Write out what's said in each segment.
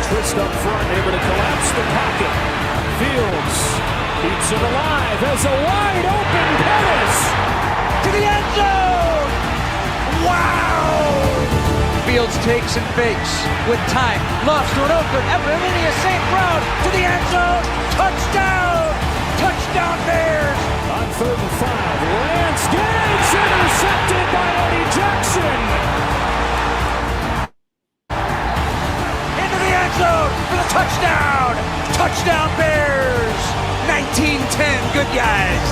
twist up front, able to collapse the pocket. Fields keeps it alive as a wide open Pettis to the end zone. Wow! Fields takes and fakes with time. Lofts to an open Ephraim St. Brown to the end zone. Touchdown! Touchdown Bears! On 3rd and 5, Lance gets intercepted by Eddie Jackson. Into the end zone for the touchdown! Touchdown Bears! 19-10, good guys.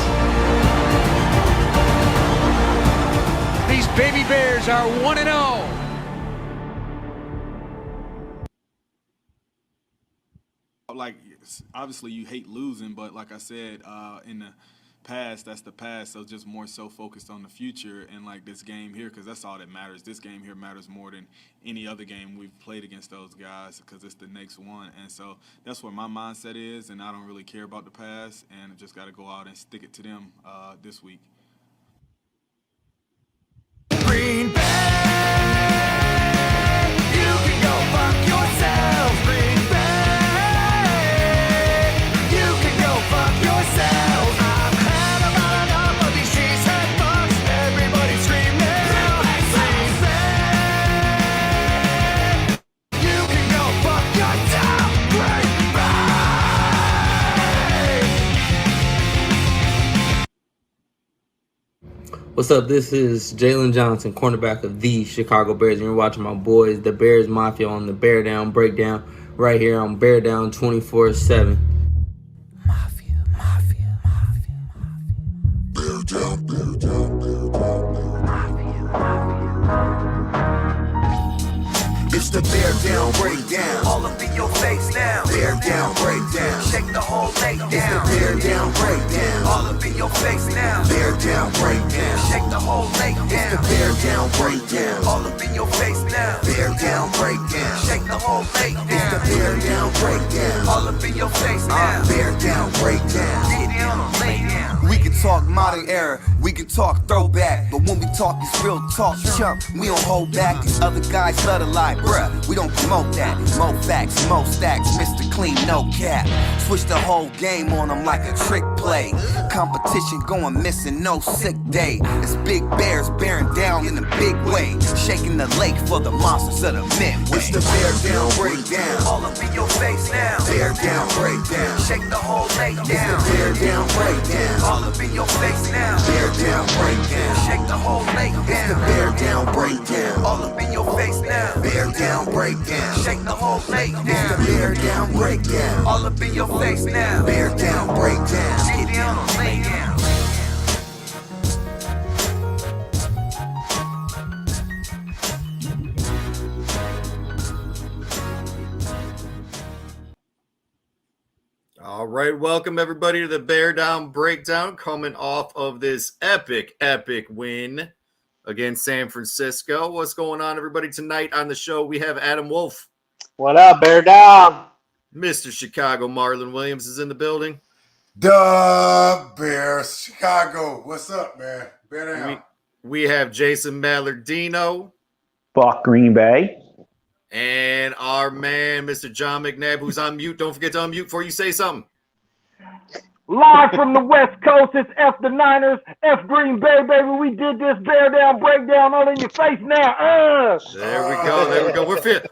These baby Bears are 1-0. Like, obviously you hate losing, but like I said, in the past, that's the past. So just more so focused on the future and like this game here, because that's all that matters. This game here matters more than any other game we've played against those guys, because it's the next one. And so that's where my mindset is, and I don't really care about the past, and I just got to go out and stick it to them this week. Green Bay, you can go fuck yourself. Green Bay, you can go fuck yourself. I've had about enough of these cheesehead fucks. Everybody screaming. Green Bay, you can go fuck yourself. Green Bay. What's up? This is Jalen Johnson, cornerback of the Chicago Bears, and you're watching my boys, the Bears Mafia, on the Beardown Breakdown right here on Beardown 24/7. Mafia, mafia, mafia, mafia. Beardown, Beardown, Beardown, mafia, mafia. It's the Beardown Breakdown. All up in your face now. Beardown Breakdown. Shake the whole leg down. It's the Beardown Breakdown. All up in your face now. Beardown Breakdown. Shake the whole leg down. It's the Beardown Breakdown. All up in your face now. Beardown Breakdown. Shake the whole leg down. It's the Beardown Breakdown. All up in your face now. Beardown Breakdown. Get down or lay down. We can talk modern era, we can talk throwback, but when we talk this real talk, chump, we don't hold back. These other guys love to lie, bruh, we don't promote that. Mo facts, mo stacks, Mr. Clean, no cap. Switch the whole game on them like a trick play. Competition going missing, no sick day. It's big Bears bearing down in a big way, shaking the lake for the monsters of the Midway. It's the Beardown Breakdown. All up in your face now. Beardown Breakdown. Shake the whole lake down. It's the Beardown Breakdown. All up in your face now. Beardown Breakdown. Shake the whole lake down. It's the Beardown Breakdown. All up in your face now. Beardown Breakdown. Shake the whole lake down. It's the Beardown Breakdown. All up in your face now. Beardown Breakdown. Get down or lay down. All right, welcome everybody to the Beardown Breakdown, coming off of this epic win against San Francisco. What's going on, everybody? Tonight on the show, we have Adam Wolf. What up, Beardown? Mr. Chicago Marlon Williams is in the building. Duh, Bears, Chicago. What's up, man? Beardown. We have Jason Mallardino. Fuck Green Bay. And our man, Mr. John McNabb, who's on mute. Don't forget to unmute before you say something. Live from the West Coast, it's F the Niners, F Green Bay, baby. We did this Beardown Breakdown all in your face now. There we go.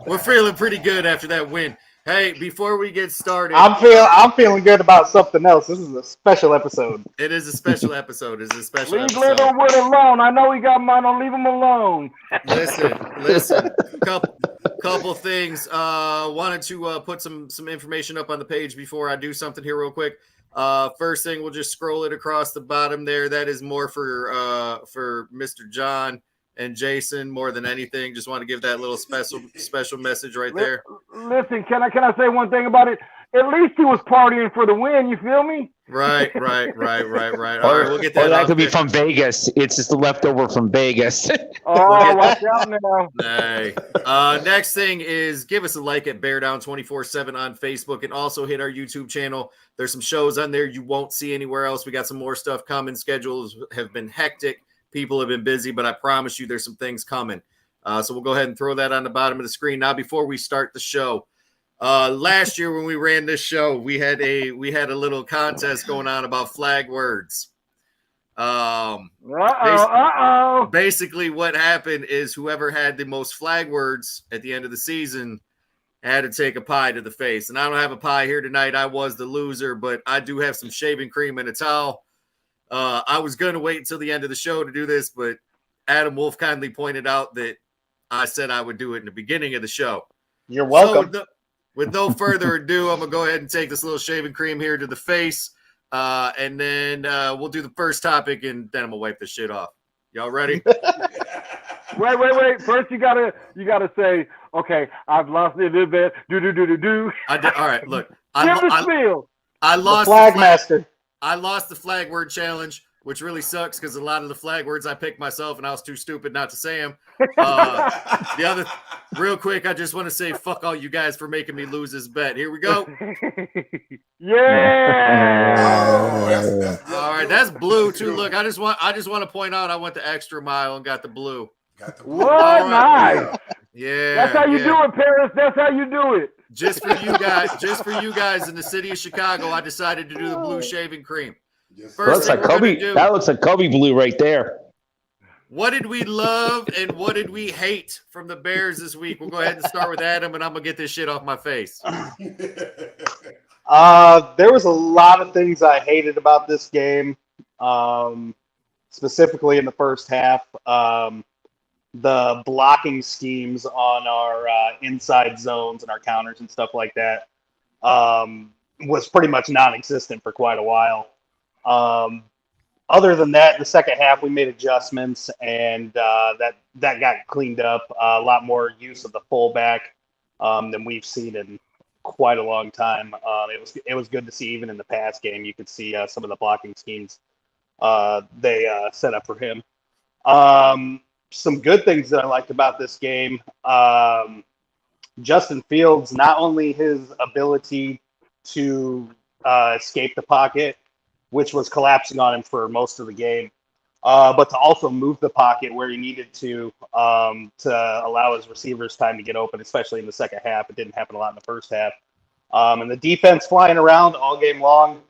We're feeling pretty good after that win. Hey, before we get started, I'm feeling good about something else. This is a special episode. It is a special episode. Leave Little Wood alone. I know he got mine. Don't leave him alone. Listen. Couple things. Wanted to put some information up on the page before I do something here real quick. First thing, we'll just scroll it across the bottom there. That is more for Mr. John and Jason more than anything. Just want to give that little special message right there. Listen, can I say one thing about it? At least he was partying for the win. You feel me? Right. All right, we'll get that. Or that could be from Vegas. It's just the leftover from Vegas. Watch out now. Hey. Next thing is give us a like at Beardown 24/7 on Facebook, and also hit our YouTube channel. There's some shows on there you won't see anywhere else. We got some more stuff coming. Schedules have been hectic. People have been busy, but I promise you there's some things coming. So we'll go ahead and throw that on the bottom of the screen. Now, before we start the show, Last year when we ran this show, we had a little contest going on about flag words. Basically what happened is whoever had the most flag words at the end of the season had to take a pie to the face. And I don't have a pie here tonight. I was the loser, but I do have some shaving cream and a towel. I was going to wait until the end of the show to do this, but Adam Wolf kindly pointed out that I said I would do it in the beginning of the show. You're welcome. So with no further ado, I'm going to go ahead and take this little shaving cream here to the face. And then we'll do the first topic, and then I'm going to wipe this shit off. Y'all ready? Wait. First, you gotta say, okay, I've lost it a bit. Do. I did. All right, look. I lost Flag Master. I lost the flag word challenge, which really sucks because a lot of the flag words I picked myself, and I was too stupid not to say them. The other, real quick, I just want to say fuck all you guys for making me lose this bet. Here we go. Yeah. All right, that's blue too. Look, I just want to point out I went the extra mile and got the blue. What? Nice. Yeah. That's how you do it, Paris. That's how you do it. Just for you guys in the city of Chicago, I decided to do the blue shaving cream. First that looks like Kobe blue right there. What did we love and what did we hate from the Bears this week? We'll go ahead and start with Adam, and I'm gonna get this shit off my face. There was a lot of things I hated about this game, specifically in the first half. The blocking schemes on our inside zones and our counters and stuff like that was pretty much non-existent for quite a while. Other than that, in the second half, we made adjustments, and that got cleaned up. A lot more use of the fullback than we've seen in quite a long time. It was good to see. Even in the pass game, you could see some of the blocking schemes they set up for him. Some good things that I liked about this game. Justin Fields, not only his ability to escape the pocket, which was collapsing on him for most of the game, but to also move the pocket where he needed to allow his receivers time to get open, especially in the second half. It didn't happen a lot in the first half. And the defense flying around all game long.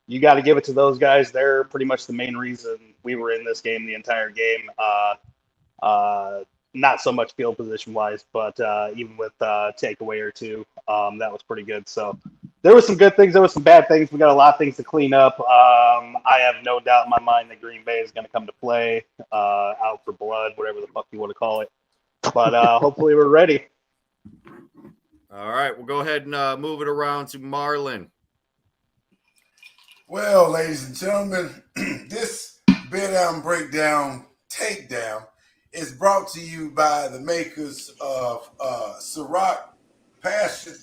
You got to give it to those guys. They're pretty much the main reason we were in this game the entire game. Not so much field position wise, but even with takeaway or two, that was pretty good. So there were some good things. There were some bad things. We got a lot of things to clean up. I have no doubt in my mind that Green Bay is going to come to play, out for blood, whatever the fuck you want to call it. But hopefully we're ready. All right, we'll go ahead and move it around to Marlon. Well, ladies and gentlemen, this Beardown Breakdown Takedown is brought to you by the makers of Ciroc Passion,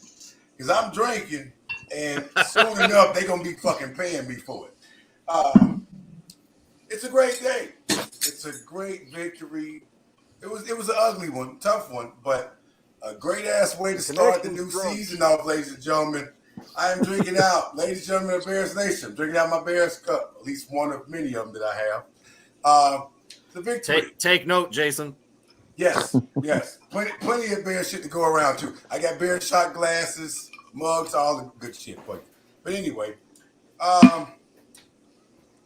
because I'm drinking, and soon enough, they're going to be fucking paying me for it. It's a great day. It's a great victory. It was an ugly one, tough one, but a great-ass way to start the new season off, ladies and gentlemen. I am drinking out, ladies and gentlemen of Bears Nation, drinking out my Bears cup, at least one of many of them that I have. The victory. Take note, Jason. Yes. Plenty of Bears shit to go around, too. I got Bears shot glasses, mugs, all the good shit for you. But anyway,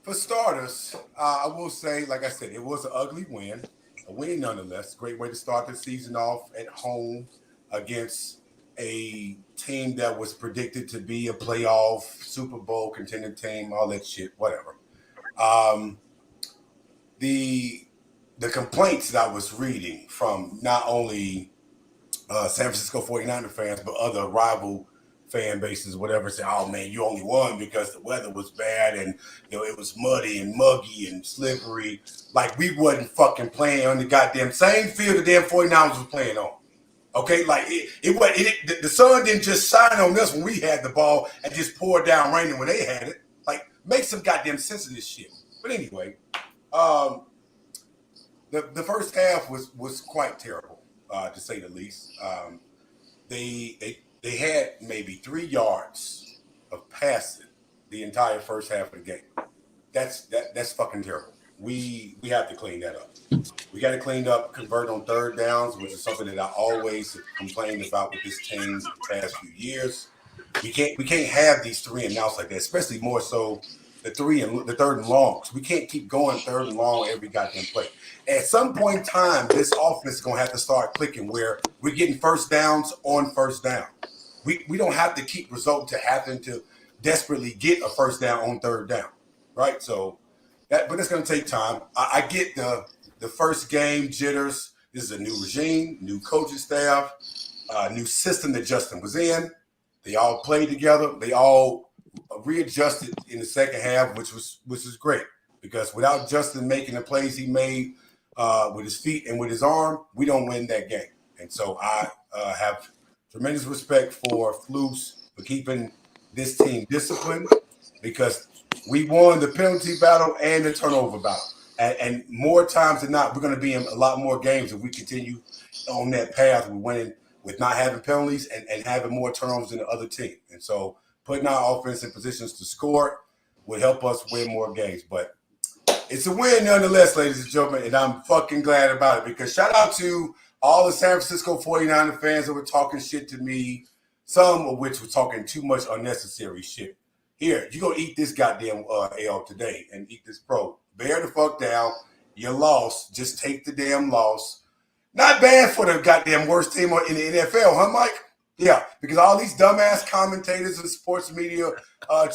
for starters, I will say, like I said, it was an ugly win. A win nonetheless. Great way to start the season off at home against a team that was predicted to be a playoff, Super Bowl contending team, all that shit, whatever. The complaints that I was reading from not only San Francisco 49er fans, but other rival fan bases, whatever, say, oh man, you only won because the weather was bad and it was muddy and muggy and slippery. Like we wasn't fucking playing on the goddamn same field the damn 49ers was playing on. Okay, like the sun didn't just shine on us when we had the ball and just pour down raining when they had it. Like, make some goddamn sense of this shit. But anyway, the first half was quite terrible, to say the least. They had maybe 3 yards of passing the entire first half of the game. That's fucking terrible. we have to clean that up. We got to clean up, convert on third downs, which is something that I always have complained about with this team the past few years. We can't have these 3 and outs like that, especially more so the third and longs. We can't keep going third and long every goddamn play. At some point in time, this offense is gonna have to start clicking where we're getting first downs on first down. We don't have to keep resorting to having to desperately get a first down on third down, right? So but it's gonna take time. I get the first game jitters. This is a new regime, new coaching staff, new system that Justin was in. They all played together. They all readjusted in the second half, which is great, because without Justin making the plays he made with his feet and with his arm, we don't win that game. And so I have tremendous respect for Flus for keeping this team disciplined, because we won the penalty battle and the turnover battle. And more times than not, we're going to be in a lot more games if we continue on that path. We're winning with not having penalties and having more turnovers than the other team. And so putting our offense in positions to score would help us win more games. But it's a win nonetheless, ladies and gentlemen, and I'm fucking glad about it, because shout out to all the San Francisco 49er fans that were talking shit to me, some of which were talking too much unnecessary shit. Here, you're going to eat this goddamn L today and eat this pro. Bear the fuck down. You lost. Just take the damn loss. Not bad for the goddamn worst team in the NFL, huh, Mike? Yeah, because all these dumbass commentators and sports media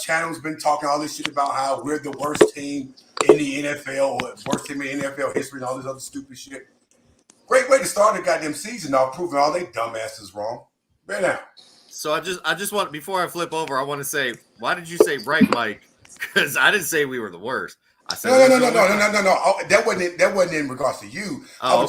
channels been talking all this shit about how we're the worst team in the NFL, or worst team in NFL history, and all this other stupid shit. Great way to start the goddamn season off, proving all they dumbasses wrong. Bear down. So I just want, before I flip over, I want to say, why did you say right, Mike? Because I didn't say we were the worst. I said no. Oh, that wasn't in regards to you. Oh,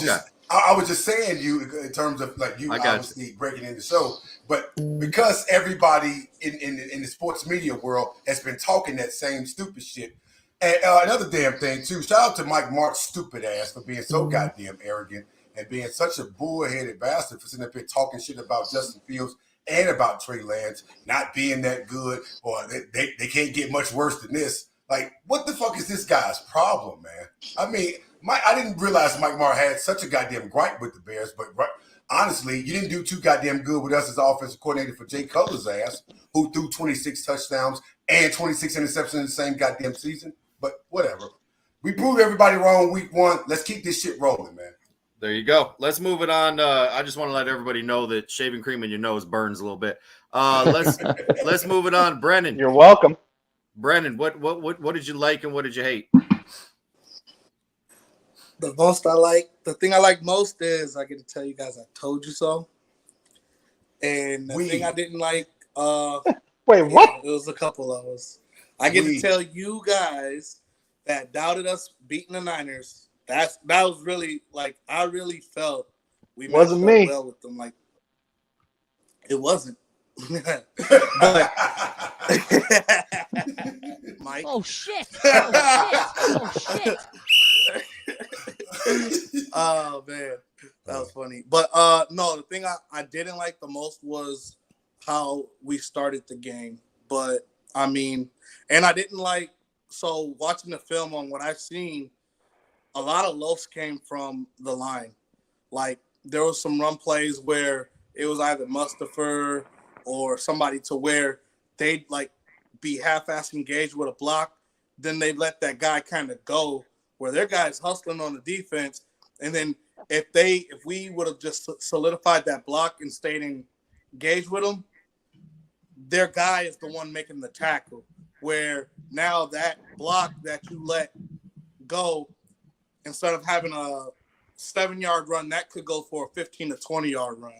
I was just saying you in terms of like you obviously breaking in the show, but because everybody in the sports media world has been talking that same stupid shit. And another damn thing too. Shout out to Mike Mark's stupid ass for being so goddamn arrogant and being such a bullheaded bastard for sitting up here talking shit about Justin Fields and about Trey Lance not being that good, or they can't get much worse than this. Like, what the fuck is this guy's problem, man? I mean, I didn't realize Mike Marr had such a goddamn gripe with the Bears, but honestly, you didn't do too goddamn good with us as offensive coordinator for Jay Cutler's ass, who threw 26 touchdowns and 26 interceptions in the same goddamn season. But whatever. We proved everybody wrong week 1. Let's keep this shit rolling, man. There you go. Let's move it on. I just want to let everybody know that shaving cream in your nose burns a little bit. Let's move it on. Brennan. You're welcome. Brennan, what did you like and what did you hate? The thing I like most is I get to tell you guys I told you so. And the thing I didn't like, wait, what? Yeah, it was a couple of us. I get to tell you guys that doubted us beating the Niners. That was really, like, I really felt we wasn't me well with them. Like, it wasn't. But Mike. Oh shit! Oh shit! Oh man, that was funny. But no, the thing I didn't like the most was how we started the game. But I mean, and I didn't like, so watching the film on what I've seen, a lot of loafs came from the line. Like, there was some run plays where it was either Mustafa or somebody to where they'd like be half-ass engaged with a block, then they let that guy kind of go, where their guy's hustling on the defense, and then if we would have just solidified that block and stayed engaged with them, their guy is the one making the tackle. Where now that block that you let go, instead of having a 7-yard run, that could go for a 15 to 20-yard run.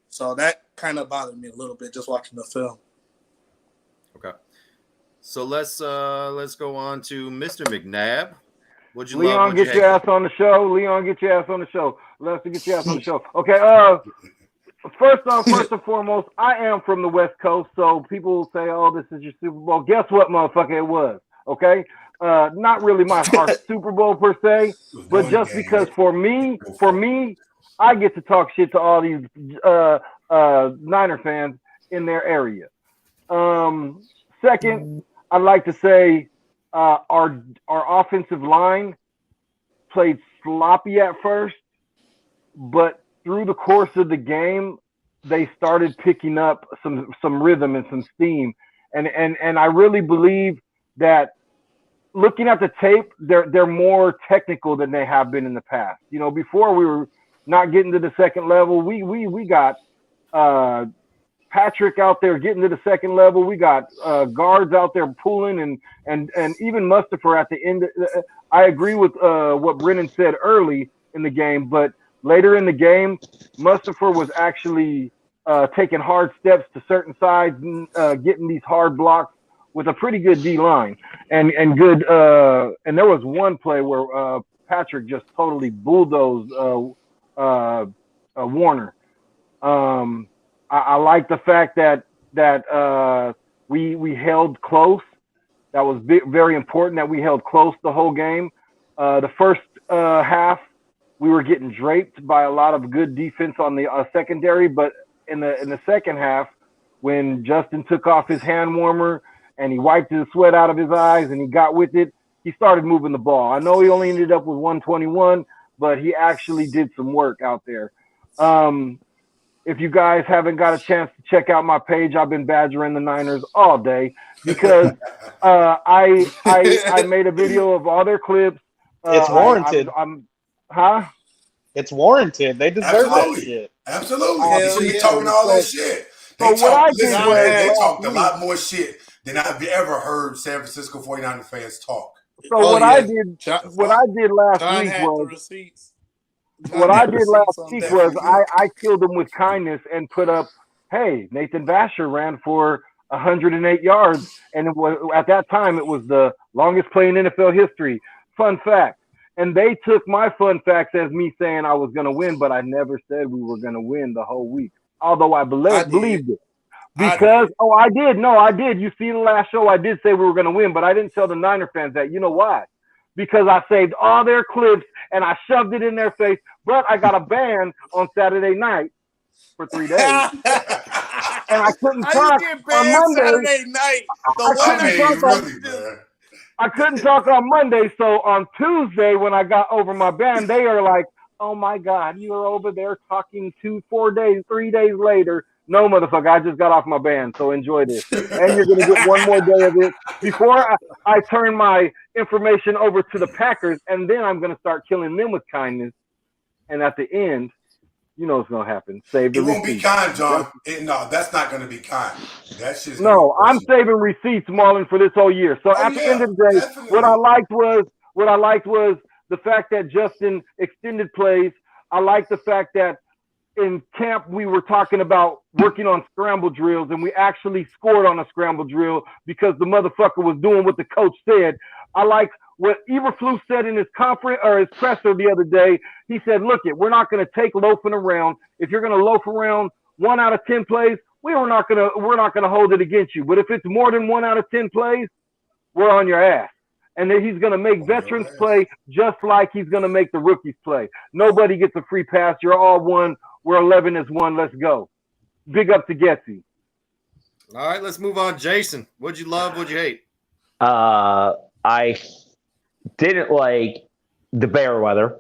So that kind of bothered me a little bit just watching the film. Okay. So let's go on to Mr. McNabb. What'd you Leon, love? get your ass on the show. Leon, get your ass on the show. Lester, get your ass on the show. Okay, first and foremost, I am from the West Coast, so people will say, oh, this is your Super Bowl. Guess what, motherfucker, it was, okay? Not really my Super Bowl per se, but just because for me, I get to talk shit to all these Niner fans in their area. Second, I'd like to say our offensive line played sloppy at first, but through the course of the game, they started picking up some rhythm and some steam. And I really believe that looking at the tape, they're more technical than they have been in the past. You know, before we were not getting to the second level. We got Patrick out there getting to the second level. We got guards out there pulling and even Mustafa at the end. I agree with what Brennan said early in the game, but later in the game, Mustafa was actually taking hard steps to certain sides, getting these hard blocks with a pretty good D line and good. And there was one play where Patrick just totally bulldozed Warner. I like the fact that we held close. That was very important that we held close the whole game. The first half, we were getting draped by a lot of good defense on the secondary, but in the second half, when Justin took off his hand warmer and he wiped the sweat out of his eyes and he got with it, he started moving the ball. I know he only ended up with 121, but he actually did some work out there. If you guys haven't got a chance to check out my page, I've been badgering the Niners all day because I made a video of all their clips. It's warranted. It's warranted. They deserve that shit. Absolutely. You should be talking all that shit. They talked a lot more shit than I've ever heard San Francisco 49er fans talk. So what I did last week was I killed them with kindness and put up, hey, Nathan Vasher ran for 108 yards, and at that time it was the longest play in NFL history. Fun fact. And they took my fun facts as me saying I was going to win, but I never said we were going to win the whole week, although I believed it. Because, I did. No, I did. You see the last show, I did say we were going to win, but I didn't tell the Niner fans that. You know why? Because I saved all their clips and I shoved it in their face, but I got a ban on Saturday night for 3 days. And I couldn't talk on Monday. Saturday night. I couldn't talk on Monday, so on Tuesday when I got over my ban, they are like, oh my God, you are over there talking 3 days later. No, motherfucker, I just got off my ban, so enjoy this. And you're going to get one more day of it before I turn my information over to the Packers, and then I'm going to start killing them with kindness. And at the end, you know what's going to happen. Save the receipts. It won't be kind, John. No, that's not going to be kind. That's just I'm saving receipts, Marlon, for this whole year. So at the end of the day, definitely. What I liked was the fact that Justin extended plays. I like the fact that in camp we were talking about working on scramble drills, and we actually scored on a scramble drill because the motherfucker was doing what the coach said. I like what Eberflus said in his conference or his presser the other day. He said, look, we're not going to take loafing around. If you're going to loaf around 1 out of 10 plays, we're not going to hold it against you. But if it's more than 1 out of 10 plays, we're on your ass. And then he's going to make veterans play just like he's going to make the rookies play. Nobody gets a free pass. You're all one. We're 11 as one. Let's go. Big up to Getsy. All right, let's move on. Jason, what'd you love? What'd you hate? I didn't like the bear weather.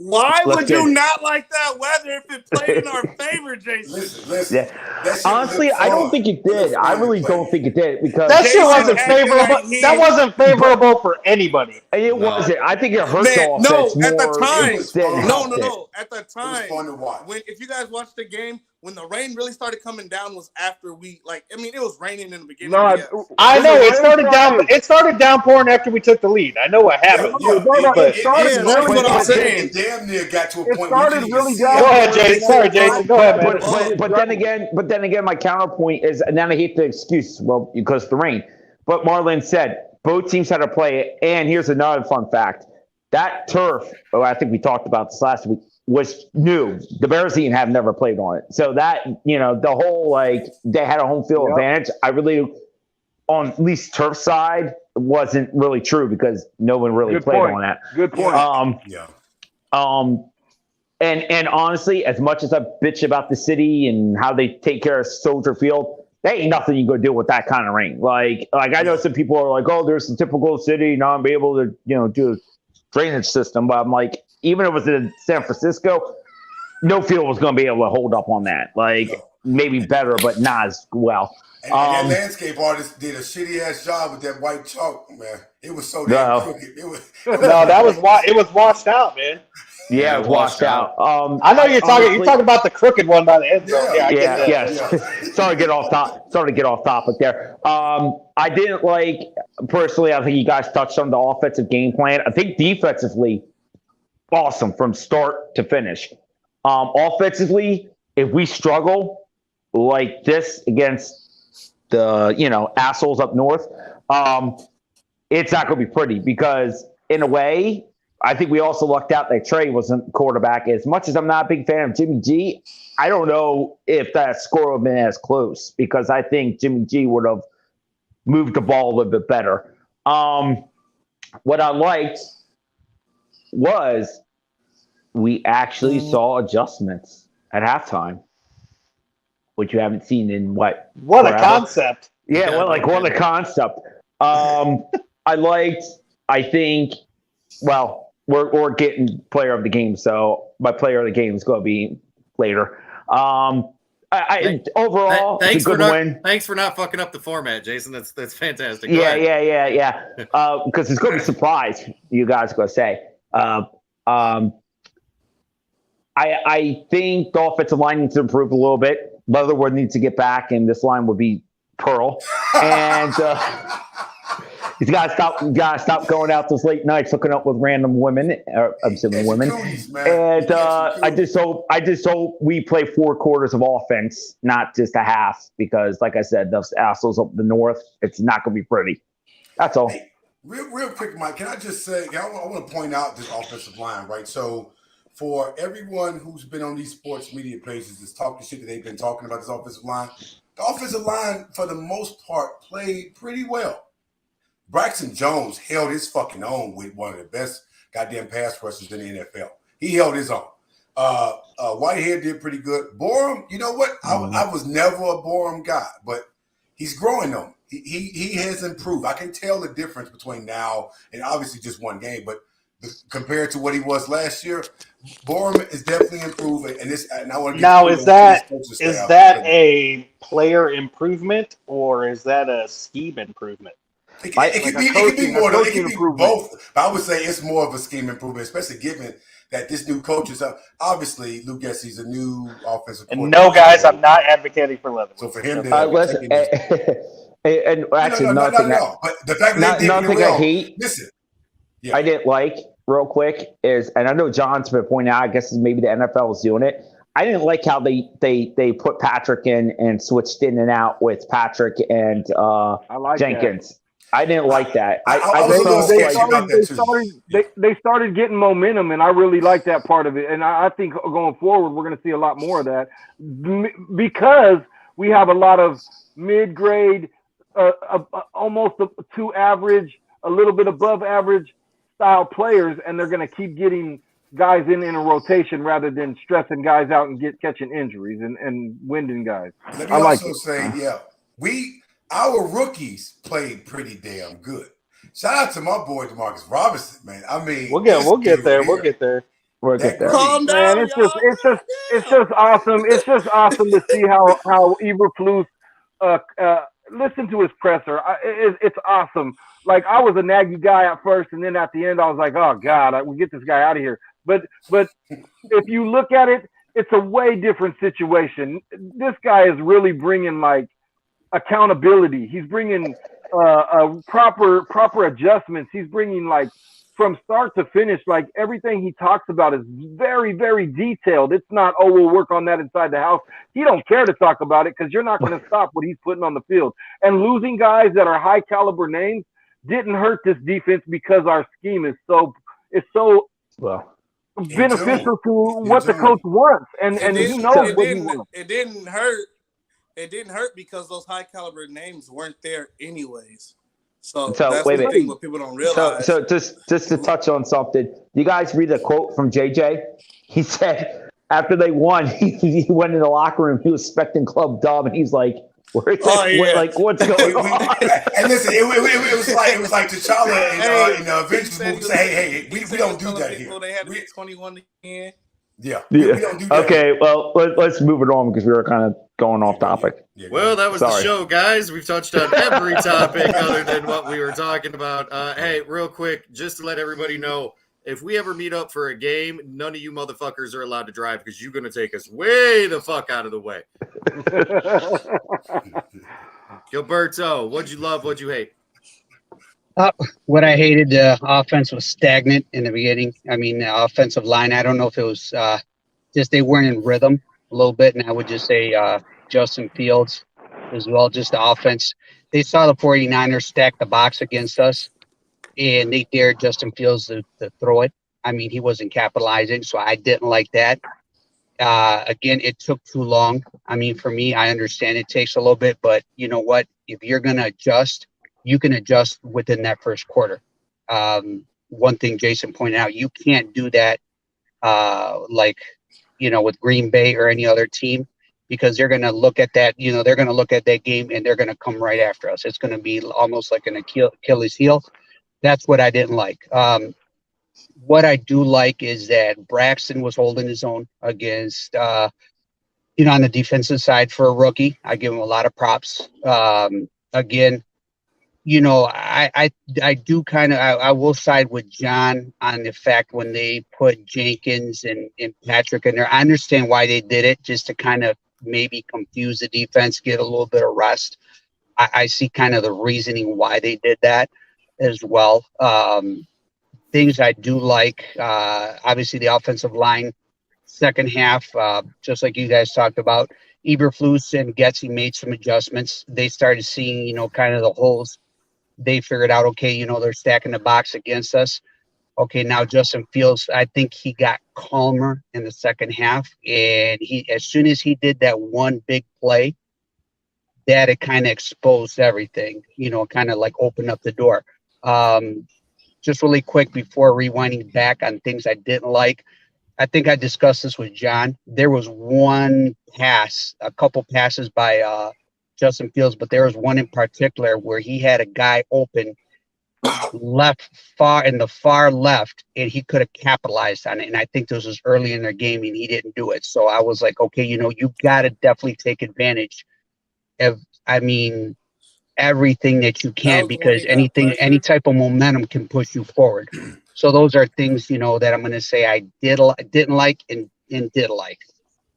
Why would you not like that weather if it played in our favor, Jason? Listen. Yeah. Honestly, I don't think it did. I really don't think it did because that shit wasn't favorable. That wasn't favorable for anybody. It wasn't. I think it hurt the offense more. At the time. No. At the time, it was fun to watch. If you guys watched the game, when the rain really started coming down was after it was raining in the beginning. I know it started down. It started downpouring after we took the lead. I know what happened. That's what I'm saying. Damn near got to a point. Go ahead, Jason. Sorry, Jason. Go ahead, man. But then again, my counterpoint is, and then I hate the excuse. Well, because of the rain. But Marlon said both teams had to play it. And here's another fun fact: that turf. Oh, I think we talked about this last week. Was new. The Bears team have never played on it. So that, the whole, they had a home field advantage. I really, on at least turf side, wasn't really true because no one really played on that. Good point. And honestly, as much as I bitch about the city and how they take care of Soldier Field, there ain't nothing you can do with that kind of rain. Like I know some people are like, oh, there's the typical city not be able to, do a drainage system. But I'm like, even if it was in San Francisco, no field was going to be able to hold up on that. Like maybe better, but not as well. And that landscape artist did a shitty ass job with that white chalk, man. It was so damn crooked. It was it was washed out, man. Yeah, it was washed out. I know you're talking about the crooked one by the end zone. Yeah. Sorry to get off topic there. I didn't like personally. I think you guys touched on the offensive game plan. I think defensively, awesome from start to finish. Offensively, if we struggle like this against the assholes up north, it's not going to be pretty because in a way. I think we also lucked out that Trey wasn't quarterback. As much as I'm not a big fan of Jimmy G, I don't know if that score would have been as close because I think Jimmy G would have moved the ball a little bit better. What I liked was we actually saw adjustments at halftime, which you haven't seen in what? What forever? A concept. Yeah, what a concept. I think, well, we're getting player of the game, so my player of the game is going to be later. Overall, it's a good win. Thanks for not fucking up the format, Jason. That's fantastic. Yeah. Because it's going to be a surprise. You guys are going to say. I think the offensive line needs to improve a little bit. Leatherwood needs to get back, and this line would be Pearl. And you gotta stop going out those late nights hooking up with random women. I'm assuming women. And I just hope we play 4 quarters of offense, not just a half, because like I said, those assholes up the north, it's not gonna be pretty. That's all. Hey, real quick, Mike, can I just say I want to point out this offensive line, right? So for everyone who's been on these sports media pages that's talking shit that they've been talking about this offensive line, the offensive line for the most part played pretty well. Braxton Jones held his fucking own with one of the best goddamn pass rushers in the NFL. He held his own. Whitehead did pretty good. Borum, you know what? I was never a Borum guy, but he's growing on me. He has improved. I can tell the difference between now and obviously just one game, but compared to what he was last year, Borum is definitely improving. And I want to get now is that a player improvement or is that a scheme improvement? It could be more. It could be both. But I would say it's more of a scheme improvement, especially given that this new coach is obviously Luke Gessie's a new offensive coordinator. And no, guys, I'm not advocating for Leatherwood. So for him to and actually nothing but the fact that I hate. Listen, I didn't like real quick is, and I know John's been pointing out. I guess maybe the NFL is doing it. I didn't like how they put Patrick in and switched in and out with Patrick and Jenkins. That. I didn't like that. They started getting momentum, and I really like that part of it. And I think going forward, we're going to see a lot more of that because we have a lot of mid-grade, almost to average, a little bit above average style players, and they're going to keep getting guys in a rotation rather than stressing guys out and catching injuries and winding guys. Let me also say, our rookies played pretty damn good. Shout out to my boy DeMarcus Robinson, man. I mean, we'll get there. Calm down, man. It's just awesome. It's just awesome to see how Eberflus listen to his presser. It's awesome. Like I was a Nagy guy at first, and then at the end, I was like, oh God, we get this guy out of here. But if you look at it, it's a way different situation. This guy is really bringing like accountability. He's bringing proper adjustments. He's bringing like from start to finish, like everything he talks about is very, very detailed. It's not, oh, we'll work on that inside the house. He don't care to talk about it because you're not going to stop what he's putting on the field. And losing guys that are high caliber names didn't hurt this defense because our scheme is so beneficial to what the coach wants. And he knows what he wants. It didn't hurt. It didn't hurt because those high caliber names weren't there anyways. So that's the thing what people don't realize. So just to touch on something, you guys read the quote from JJ? He said after they won, he went in the locker room, he was expecting club dub, and he's like, Where it's Oh, yeah. what's going on? And listen, it was like T'Challa in the Avengers said movie he say, hey, we don't do that here. They had to get 21 again. Yeah, we don't do that. Okay, well, let's move it on because we were kind of going off topic. Well, that was the show, guys. We've touched on every topic other than what we were talking about. Hey, real quick, just to let everybody know, if we ever meet up for a game, none of you motherfuckers are allowed to drive because you're going to take us way the fuck out of the way. Gilberto, what'd you love? What'd you hate? What I hated, the offense was stagnant in the beginning. I mean, the offensive line, I don't know if it was just they weren't in rhythm a little bit. And I would just say Justin Fields as well, just the offense. They saw the 49ers stack the box against us, and they dared Justin Fields to throw it. I mean, he wasn't capitalizing, so I didn't like that. Again, it took too long. I mean, for me, I understand it takes a little bit, but you know what? If you're going to adjust, you can adjust within that first quarter. One thing Jason pointed out, you can't do that with Green Bay or any other team, because they're going to look at that, they're going to look at that game and they're going to come right after us. It's going to be almost like an Achilles heel. That's what I didn't like. What I do like is that Braxton was holding his own against, on the defensive side for a rookie. I give him a lot of props. Again, I do I will side with John on the fact when they put Jenkins and Patrick in there. I understand why they did it, just to kind of maybe confuse the defense, get a little bit of rest. I see kind of the reasoning why they did that as well. Things I do like, obviously the offensive line, second half, just like you guys talked about, Eberflus and Getsy made some adjustments. They started seeing, kind of the holes. They figured out, okay, they're stacking the box against us. Okay, now Justin Fields, I think he got calmer in the second half. And as soon as he did that one big play, that it kind of exposed everything, kind of like opened up the door. Just really quick before rewinding back on things I didn't like. I think I discussed this with John. There was one pass, a couple passes by Justin Fields, but there was one in particular where he had a guy open far left, and he could have capitalized on it. And I think this was early in their game, and he didn't do it. So I was like, okay, you got to definitely take advantage of, everything that you can, because any type of momentum can push you forward. So those are things, that I'm going to say I didn't like and did like.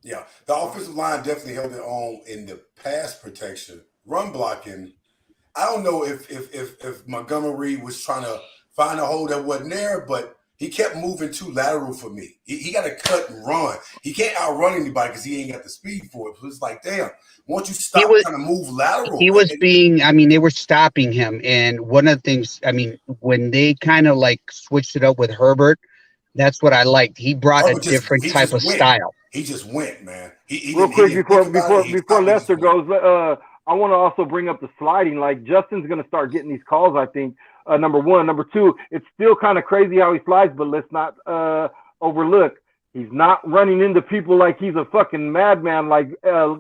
Yeah, the offensive line definitely held it on in the pass protection, run blocking. I don't know if Montgomery was trying to find a hole that wasn't there, but he kept moving too lateral for me. He got to cut and run. He can't outrun anybody because he ain't got the speed for it. So it's like, damn, won't you stop trying to move lateral? He was they were stopping him. And one of the things, when they kind of like switched it up with Herbert, that's what I liked. He brought a different type of style. He just went, man. Real quick before Lester goes, I want to also bring up the sliding. Like, Justin's going to start getting these calls, I think. Number one. Number two, it's still kind of crazy how he slides, but let's not overlook. He's not running into people like he's a fucking madman like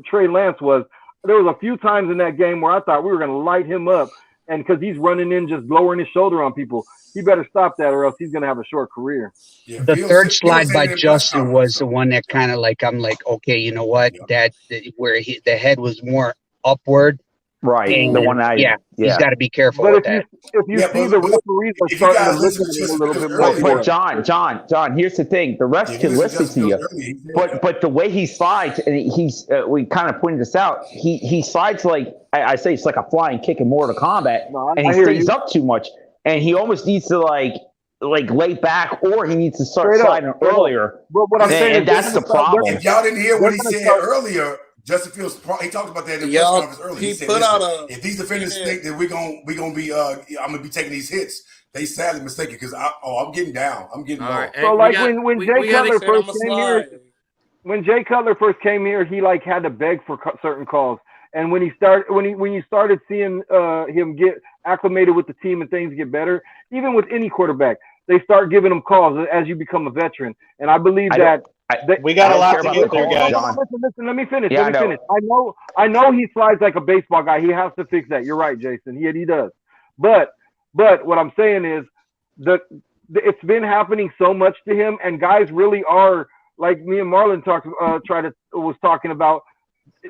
Trey Lance was. There was a few times in that game where I thought we were going to light him up, and because he's running in just lowering his shoulder on people. He better stop that or else he's going to have a short career. Yeah, the third slide by Justin was the one that kind of like, I'm like, okay, you know what? Yeah. Where the head was more upward. Right. And, the one he's got to be careful but with that. If you see the referees are starting to listen to him a little bit more. But John, here's the thing. The refs can listen to you. But the way he slides, and we kind of pointed this out, he slides like, I say it's like a flying kick in Mortal Kombat, and he stays up too much. And he almost needs to like lay back, or he needs to start sliding earlier. But what I'm saying is that's the problem. If y'all didn't hear what he said earlier, Justin Fields, he talked about that in the press conference earlier. He said, if these defenders think that we're gonna be, I'm gonna be taking these hits, they sadly mistaken because I'm getting down. I'm getting low. Right. So when Jay Cutler first came here, when Jay Cutler first came here, he like had to beg for certain calls. And when you started seeing him get acclimated with the team and things get better, even with any quarterback, they start giving him calls as you become a veteran. And I believe that We got a lot to about get the there, calls, guys. John. Listen. Let me finish. Yeah, Let me finish. I know he slides like a baseball guy. He has to fix that. You're right, Jason. He does. But what I'm saying is it's been happening so much to him, and guys really are like me and Marlon was talking about.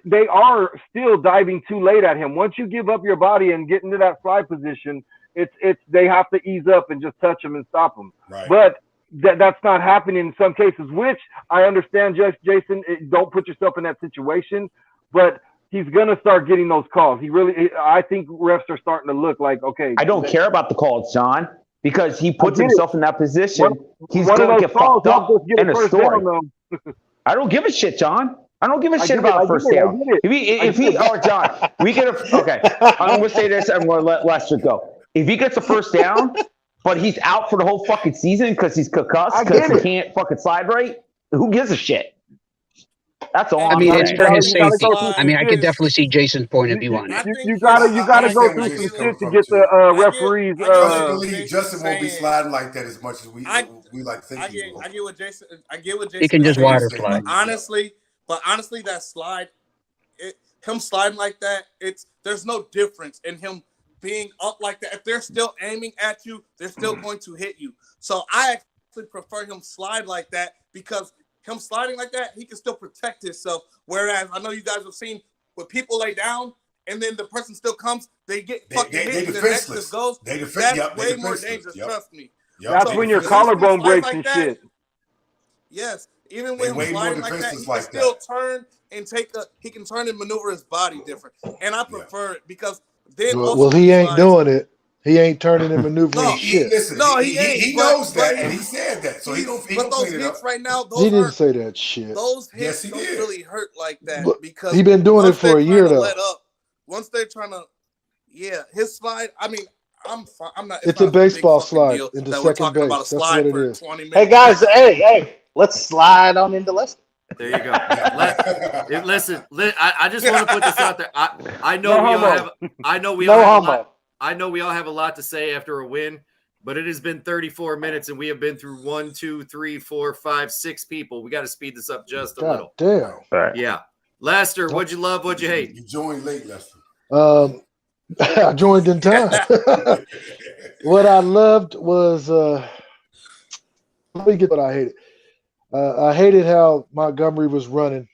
They are still diving too late at him. Once you give up your body and get into that slide position, they have to ease up and just touch him and stop him. Right. But that's not happening in some cases, which I understand, Jason. Don't put yourself in that situation, but he's gonna start getting those calls. I think refs are starting to look like, okay. I don't care about the calls, John, because he puts himself in that position. He's going to get fucked up in a story. I don't give a shit, John. I don't give a shit about first down. John, we could have. Okay, I'm going to say this, and we're going to let Lester go. If he gets a first down, but he's out for the whole fucking season because he's concussed, because he can't fucking slide right, who gives a shit? That's all. I mean, it's for his safety. I mean, I could definitely see Jason's point of view on it. You gotta go through some shit to get the referees. Justin won't be sliding like that as much as we like think. I get what Jason. He can just water slide. But honestly, that slide, him sliding like that, there's no difference in him being up like that. If they're still aiming at you, they're still going to hit you. So I actually prefer him slide like that, because him sliding like that, he can still protect himself. Whereas I know you guys have seen when people lay down and then the person still comes, they get fucking hit and the next just goes. That's way more dangerous, trust me. That's when your collarbone breaks and shit. Yes. Even when he's sliding like that, he can still turn and he can turn and maneuver his body different. And I prefer it because then he ain't doing it. He ain't turning and maneuvering shit. He ain't. He knows that, and he said that. So but those hits right now, he didn't say that shit. Those hits don't really hurt like that, because he been doing it for a year though. Once they're trying to, his slide. I mean, I'm not. It's a baseball slide into second base. That's what it is. Hey guys, hey, let's slide on into Lester. There you go. Listen, I just want to put this out there. I know we all have a lot to say after a win, but it has been 34 minutes and we have been through 1, 2, 3, 4, 5, 6 people. We got to speed this up just a little. Damn. Right. Yeah. Lester, what'd you love? What'd you hate? You joined late, Lester. I joined in time. What I loved was let me get what I hated. I hated how Montgomery was running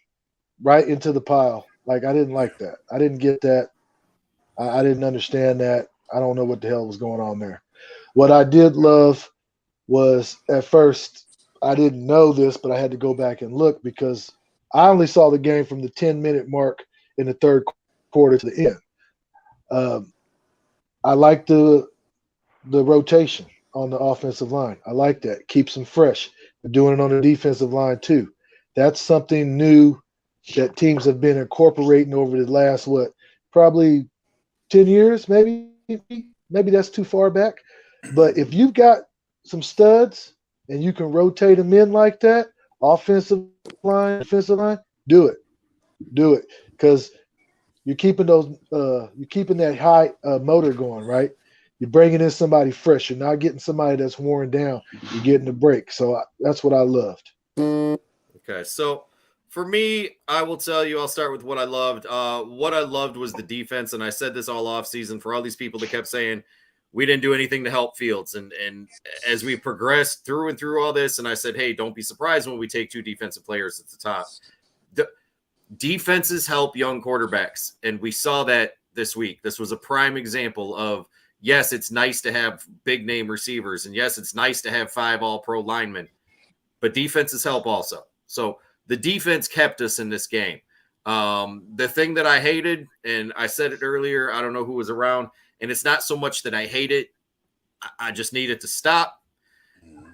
right into the pile. Like, I didn't like that. I didn't get that. I didn't understand that. I don't know what the hell was going on there. What I did love was, at first, I didn't know this, but I had to go back and look, because I only saw the game from the 10-minute mark in the third quarter to the end. I like the rotation on the offensive line. I like that. Keeps them fresh. They're doing it on the defensive line too. That's something new that teams have been incorporating over the last, probably 10 years, maybe that's too far back. But if you've got some studs and you can rotate them in like that, offensive line, defensive line, do it. Because you're keeping that high motor going, right? You're bringing in somebody fresh. You're not getting somebody that's worn down. You're getting the break. So that's what I loved. Okay, so for me, I will tell you, I'll start with what I loved. What I loved was the defense, and I said this all offseason for all these people that kept saying we didn't do anything to help Fields. And as we progressed through and through all this, and I said, hey, don't be surprised when we take 2 defensive players at the top. The defenses help young quarterbacks, and we saw that this week. This was a prime example of, yes, it's nice to have big-name receivers, and yes, it's nice to have 5 all-pro linemen, but defenses help also. So the defense kept us in this game. The thing that I hated, and I said it earlier, I don't know who was around, and it's not so much that I hate it, I just need it to stop.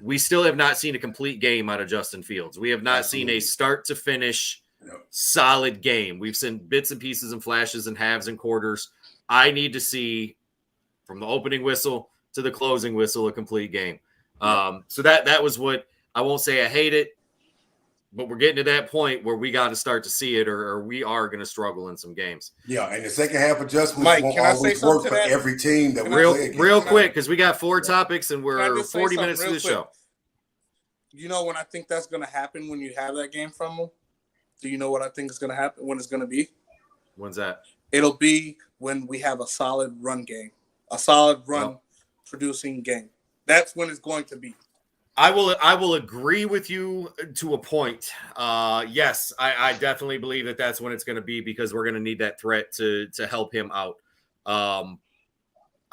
We still have not seen a complete game out of Justin Fields. We have not seen a start-to-finish solid game. We've seen bits and pieces and flashes and halves and quarters. I need to see, from the opening whistle to the closing whistle, a complete game. So that was what, I won't say I hate it, but we're getting to that point where we got to start to see it, or we are going to struggle in some games. Yeah, and the second half adjustments Mike, won't can I say always something work to for that? every team that we play against. Real quick, because we got 4 topics and Can I we're just say 40 something minutes real through the quick? show. You know when I think that's going to happen when you have that game from them? Do you know what I think is going to happen, when it's going to be? When's that? It'll be when we have a solid run game, a solid run producing game. That's when it's going to be. I will agree with you to a point. Yes, I definitely believe that that's when it's going to be, because we're going to need that threat to help him out.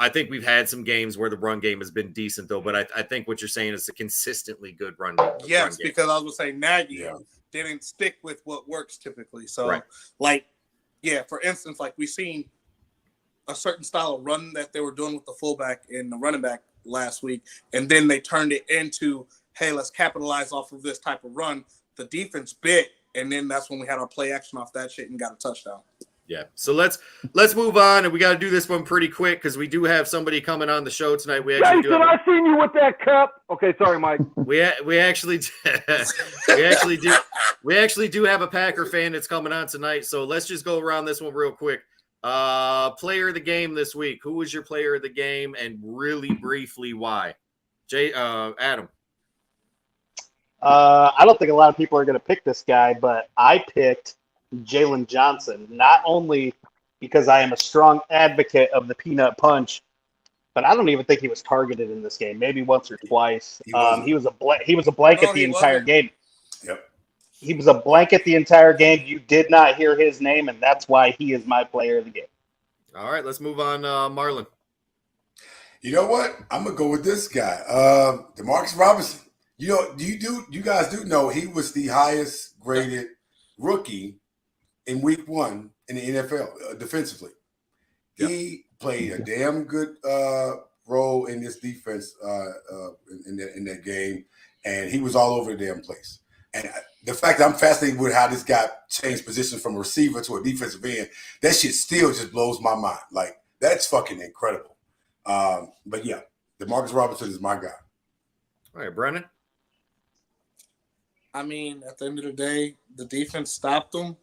I think we've had some games where the run game has been decent, though, but I think what you're saying is a consistently good run game. Yes, because I was going to say Nagy didn't stick with what works typically. So, for instance, like we've seen a certain style of run that they were doing with the fullback and the running back last week, and then they turned it into, hey, let's capitalize off of this type of run. The defense bit, and then that's when we had our play action off that shit and got a touchdown. Yeah. So let's move on, and we got to do this one pretty quick because we do have somebody coming on the show tonight. We actually Jason, I seen you with that cup. Okay, sorry, Mike. we actually do have a Packer fan that's coming on tonight. So let's just go around this one real quick. Player of the game this week. Who was your player of the game, and really briefly why? Adam. I don't think a lot of people are going to pick this guy, but I picked Jalen Johnson, not only because I am a strong advocate of the peanut punch, but I don't even think he was targeted in this game. Maybe once or twice. He was a blanket the entire game. Yep. He was a blanket the entire game. You did not hear his name, and that's why he is my player of the game. All right, let's move on. Marlon. You know what? I'm gonna go with this guy, DeMarcus Robinson. You know, you guys do know he was the highest graded rookie in week 1 in the NFL defensively. Yep. He played a damn good role in this defense in that game, and he was all over the damn place. And the fact that I'm fascinated with how this guy changed position from a receiver to a defensive end, that shit still just blows my mind. Like, that's fucking incredible. But yeah, DeMarcus Robinson is my guy. All right, Brennan. I mean, at the end of the day, the defense stopped them,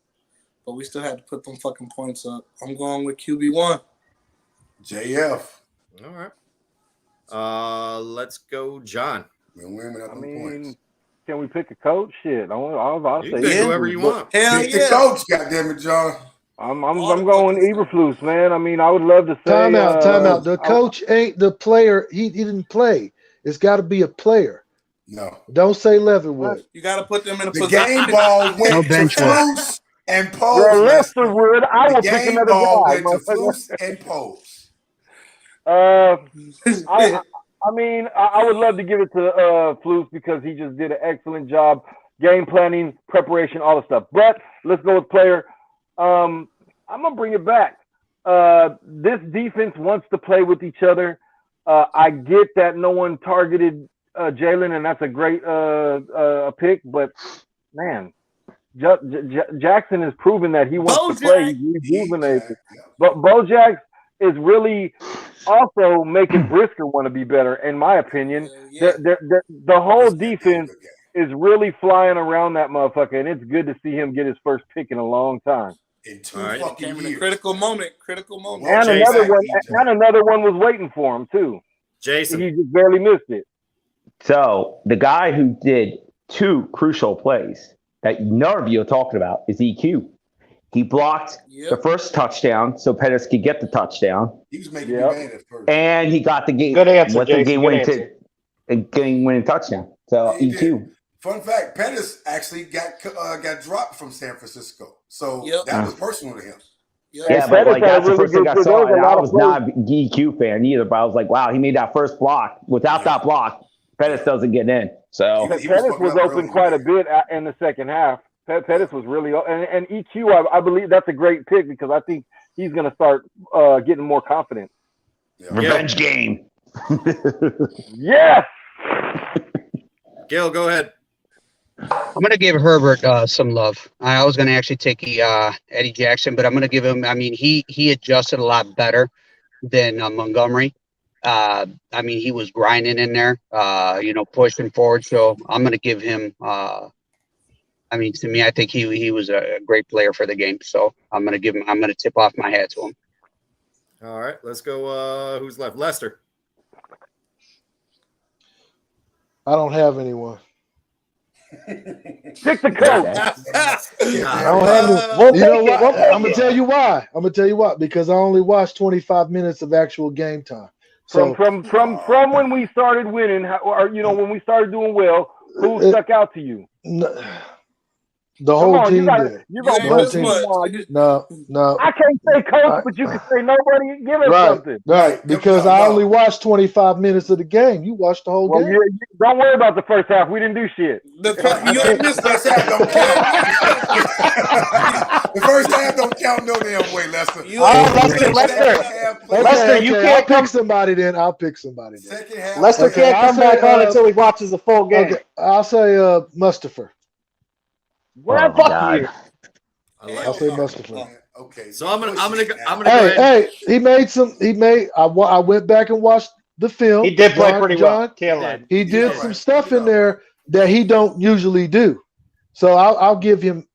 but we still had to put them fucking points up. I'm going with QB1. JF. All right. Let's go, John. Can we pick a coach? Shit, I'll You say can pick whoever you want. Hell Pick the coach, goddammit, John. I'm going Eberflus, man. I mean, I would love to say. Time out. The coach ain't the player. He didn't play. It's got to be a player. No. Don't say Leatherwood. You got to put them in a The position. game ball went to Flus and Pose. You're Lesterwood. I will pick another guy. Went to Flus and Pose. I mean, I would love to give it to Flus because he just did an excellent job, game planning, preparation, all the stuff. But let's go with player. I'm gonna bring it back. This defense wants to play with each other. I get that no one targeted Jalen, and that's a great pick. But man, Jackson has proven that he wants to play. He's rejuvenated. But Bojack is really also making Brisker want to be better, in my opinion. The whole defense is really flying around that motherfucker, and it's good to see him get his first pick in a long time. In 2 Right. fucking Came in years. a critical moment. And another one was waiting for him too. Jason. He just barely missed it. So the guy who did 2 crucial plays that none of you are talking about is EQ. He blocked the first touchdown so Pettis could get the touchdown. He was making me mad at first. And he got the game. Good answer, with Jason. the game-winning touchdown. So He EQ. did. Fun fact: Pettis actually got dropped from San Francisco, so that was personal to him. Yeah, but like that's the first thing I saw, and I was not an EQ fan either. But I was like, wow, he made that first block. Without that block, Pettis doesn't get in. So Pettis was open quite a bit in the second half. Pettis was really and EQ. I believe that's a great pick because I think he's going to start getting more confident. Revenge game. Yes. Gil, go ahead. I'm going to give Herbert some love. I was going to actually take Eddie Jackson, but I'm going to give him. I mean, he adjusted a lot better than Montgomery. I mean, he was grinding in there, pushing forward. So I'm going to give him. I mean, to me, I think he was a great player for the game. So I'm going to give him. I'm going to tip off my hat to him. All right, let's go. Who's left? Lester. I don't have anyone. Pick the coach. I don't have to. You know what? I'm gonna tell you why. I'm gonna tell you what, because I only watched 25 minutes of actual game time. So From when we started winning, or when we started doing well, who stuck out to you? The whole team did. You're gonna put me on. No. I can't say coach, but you can say nobody. Give us something. Right, because I only watched 25 minutes of the game. You watched the whole game. Don't worry about the first half. We didn't do shit. The first half don't count. The first half don't count no damn way, Lester. Lester, you can't pick somebody then. I'll pick somebody then. Second half. Lester can't come back on until he watches the full game. Okay, I'll say Mustafa. Well, fuck you. I'll say Mustafa. Okay. So I'm gonna go Hey, he made. I went back and watched the film. He did play pretty well. He did some stuff in there that he don't usually do. So I'll give him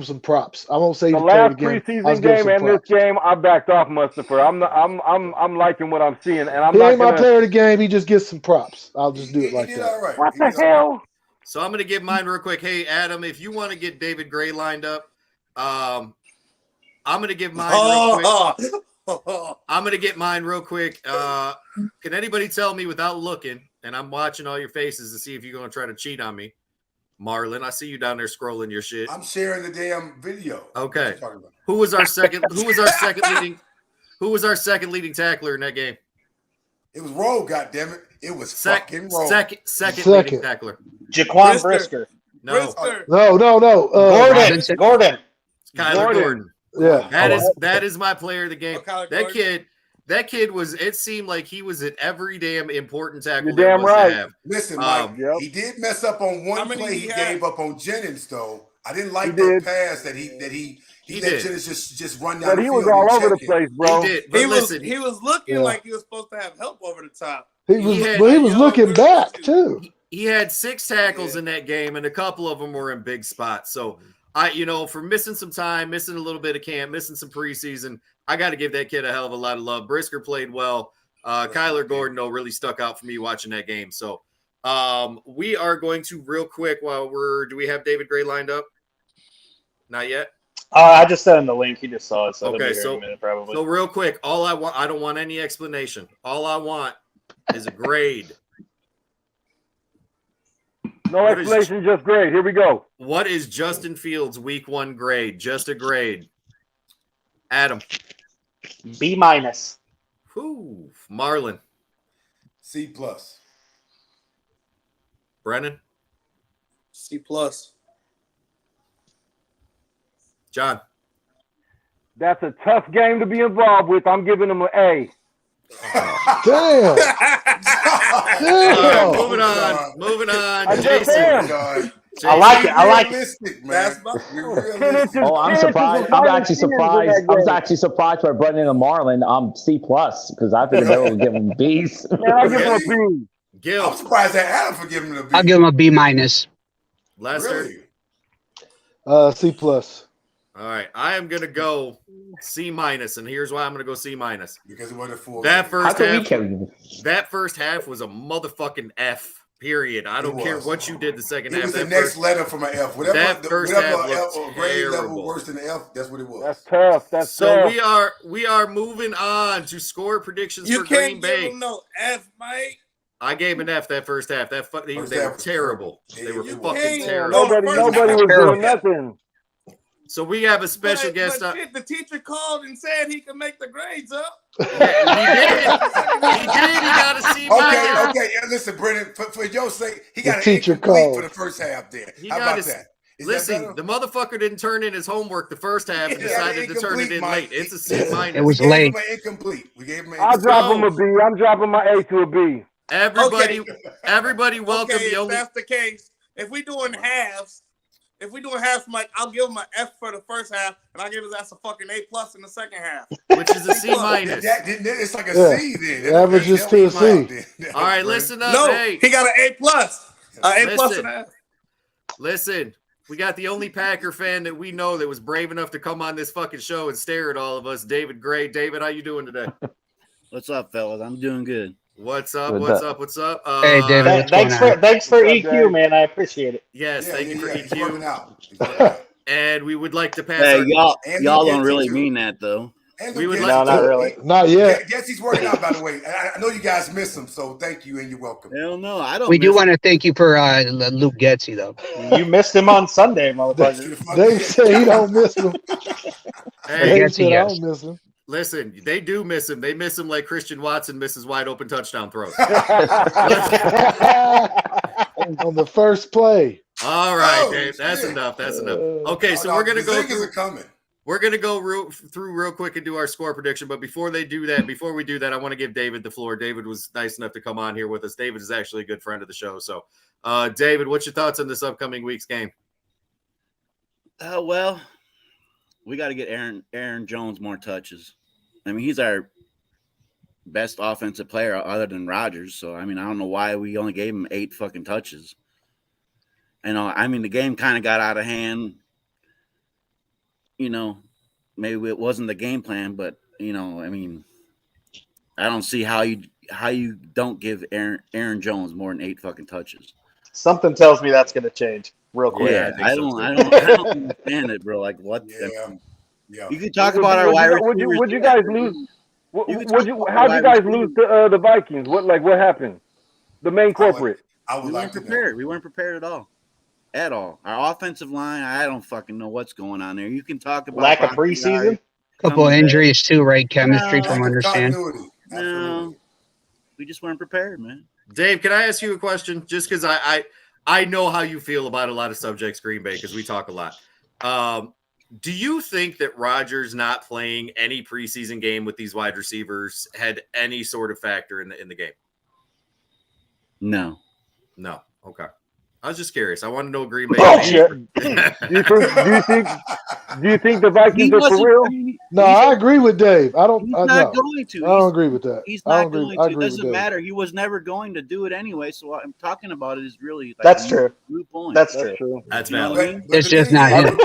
some props. I won't say the last preseason game and this game, I backed off Mustafa. I'm liking what I'm seeing, and I'm he not ain't my player of the game. He just gets some props. I'll just do it like that. All right. What the hell? So I'm gonna give mine real quick. Hey Adam, if you want to get David Gray lined up, I'm gonna give mine real quick. I'm gonna get mine real quick. Can anybody tell me without looking? And I'm watching all your faces to see if you're gonna try to cheat on me. Marlon, I see you down there scrolling your shit. I'm sharing the damn video. Okay. Who was our second leading tackler in that game? It was Rowe, goddammit. It was fucking Rowe. Second leading tackler. Jaquan Brisker. No. Gordon. Kyler Gordon. Yeah. That is my player of the game. That kid was, it seemed like he was at every damn important tackle. You're damn right. Listen, Mike, he did mess up on one play he gave up on Jennings, though. I didn't like that pass that he let Jennings just run down the field. But he was all over the place, bro. He did. He was looking like he was supposed to have help over the top. He was looking back too. He had 6 tackles in that game, and a couple of them were in big spots. So for missing some time, missing a little bit of camp, missing some preseason, I got to give that kid a hell of a lot of love. Brisker played well. Kyler Gordon, though, really stuck out for me watching that game. So we are going to real quick do we have David Gray lined up? Not yet. I just sent him the link. He just saw it. So okay, so, a minute, probably. So real quick, I don't want any explanation. All I want is a grade. No explanation, just grade. Here we go. What is Justin Fields' week 1 grade? Just a grade. Adam. B-. Whew. Marlon. C+. Brennan. C+. John. That's a tough game to be involved with. I'm giving him an A. Damn. Right, moving on. Jason. I like it. Man. I'm surprised. I'm actually surprised. I was actually surprised by Brendan and Marlon. I'm C+ because I think they were giving B's. Man, I give him a B. Gil. I'm surprised at Adam for giving him a B. I'll give him a B-. Lester. Really? C+. All right, I am gonna go C-, and here's why I'm gonna go C-. Because it wasn't full. That first half was a motherfucking F. Period. I don't care what you did the second half. It was the next letter from an F. Whatever grade level worse than an F, that's what it was. That's tough. That's tough. So we are moving on to score predictions for Green Bay. You can't give him no F, Mike. I gave an F that first half. They were terrible. They were fucking terrible. Nobody was doing nothing. So we have a special guest. The teacher called and said he could make the grades up. He did. He got a C-. Okay. Listen, Brennan, for your sake, he got an incomplete for the first half there. How about that? Listen, the motherfucker didn't turn in his homework the first half and decided to turn it in late. It's a C-. It was late. Incomplete. We gave him I'll drop him a B. I'm dropping my A to a B. Everybody welcome the only. If that's the case, if we doing halves, Mike, I'll give him an F for the first half, and I'll give his ass a fucking A+ in the second half, which is a C-. It's like a C then. Averages to a C. All right, listen up. No, hey, he got an A+. A+ and a half. Listen, we got the only Packer fan that we know that was brave enough to come on this fucking show and stare at all of us. David Gray. David, how you doing today? What's up, fellas? I'm doing good. What's up? What's up? Hey, David. Thanks for EQ, man. I appreciate it. Yes, thank you for He's working EQ. out. And we would like to pass. Hey, our- y'all don't really mean that though. We would No, not really. Not yet. Yes, he's working out, by the way. I know you guys miss him, so thank you and you're welcome. Hell no, I don't. We do want to thank you for Luke Getzey, though. You missed him on Sunday, motherfucker. Dave said he don't miss him. Hey, Dave said I don't miss him. listen, they do miss him. They miss him like Christian Watson misses wide open touchdown throws. On the first play. All right, Dave. That's enough. That's enough. Okay, so we're gonna go through. Coming. We're gonna go through real quick and do our score prediction. But before we do that, I want to give David the floor. David was nice enough to come on here with us. David is actually a good friend of the show. So, David, what's your thoughts on this upcoming week's game? Well, we got to get Aaron Jones more touches. I mean, he's our best offensive player other than Rodgers. So, I mean, I don't know why we only gave him 8 fucking touches. I mean, the game kind of got out of hand. Maybe it wasn't the game plan, but I mean, I don't see how you don't give Aaron Jones more than 8 fucking touches. Something tells me that's going to change real quick. Yeah, I don't understand it, bro. Like what? Yeah. You can talk about our wide receivers. Would you guys lose? How'd you guys lose to the Vikings? What happened? The main culprit. We weren't prepared. We weren't prepared at all. At all. Our offensive line, I don't fucking know what's going on there. You can talk about lack of preseason. Couple injuries too, right? Chemistry from understand. No, we just weren't prepared, man. Dave, can I ask you a question? Just because I know how you feel about a lot of subjects, Green Bay, because we talk a lot. Do you think that Rodgers not playing any preseason game with these wide receivers had any sort of factor in the game? No. Okay. I was just curious. I want to know Green Bay. Do you think the Vikings are for real? No, I agree with Dave. I don't. He's not going to. I don't agree with that. He's not going to. It doesn't matter. He was never going to do it anyway. So what I'm talking about it is really that's true. Point. That's true. That's valid. It's just not him.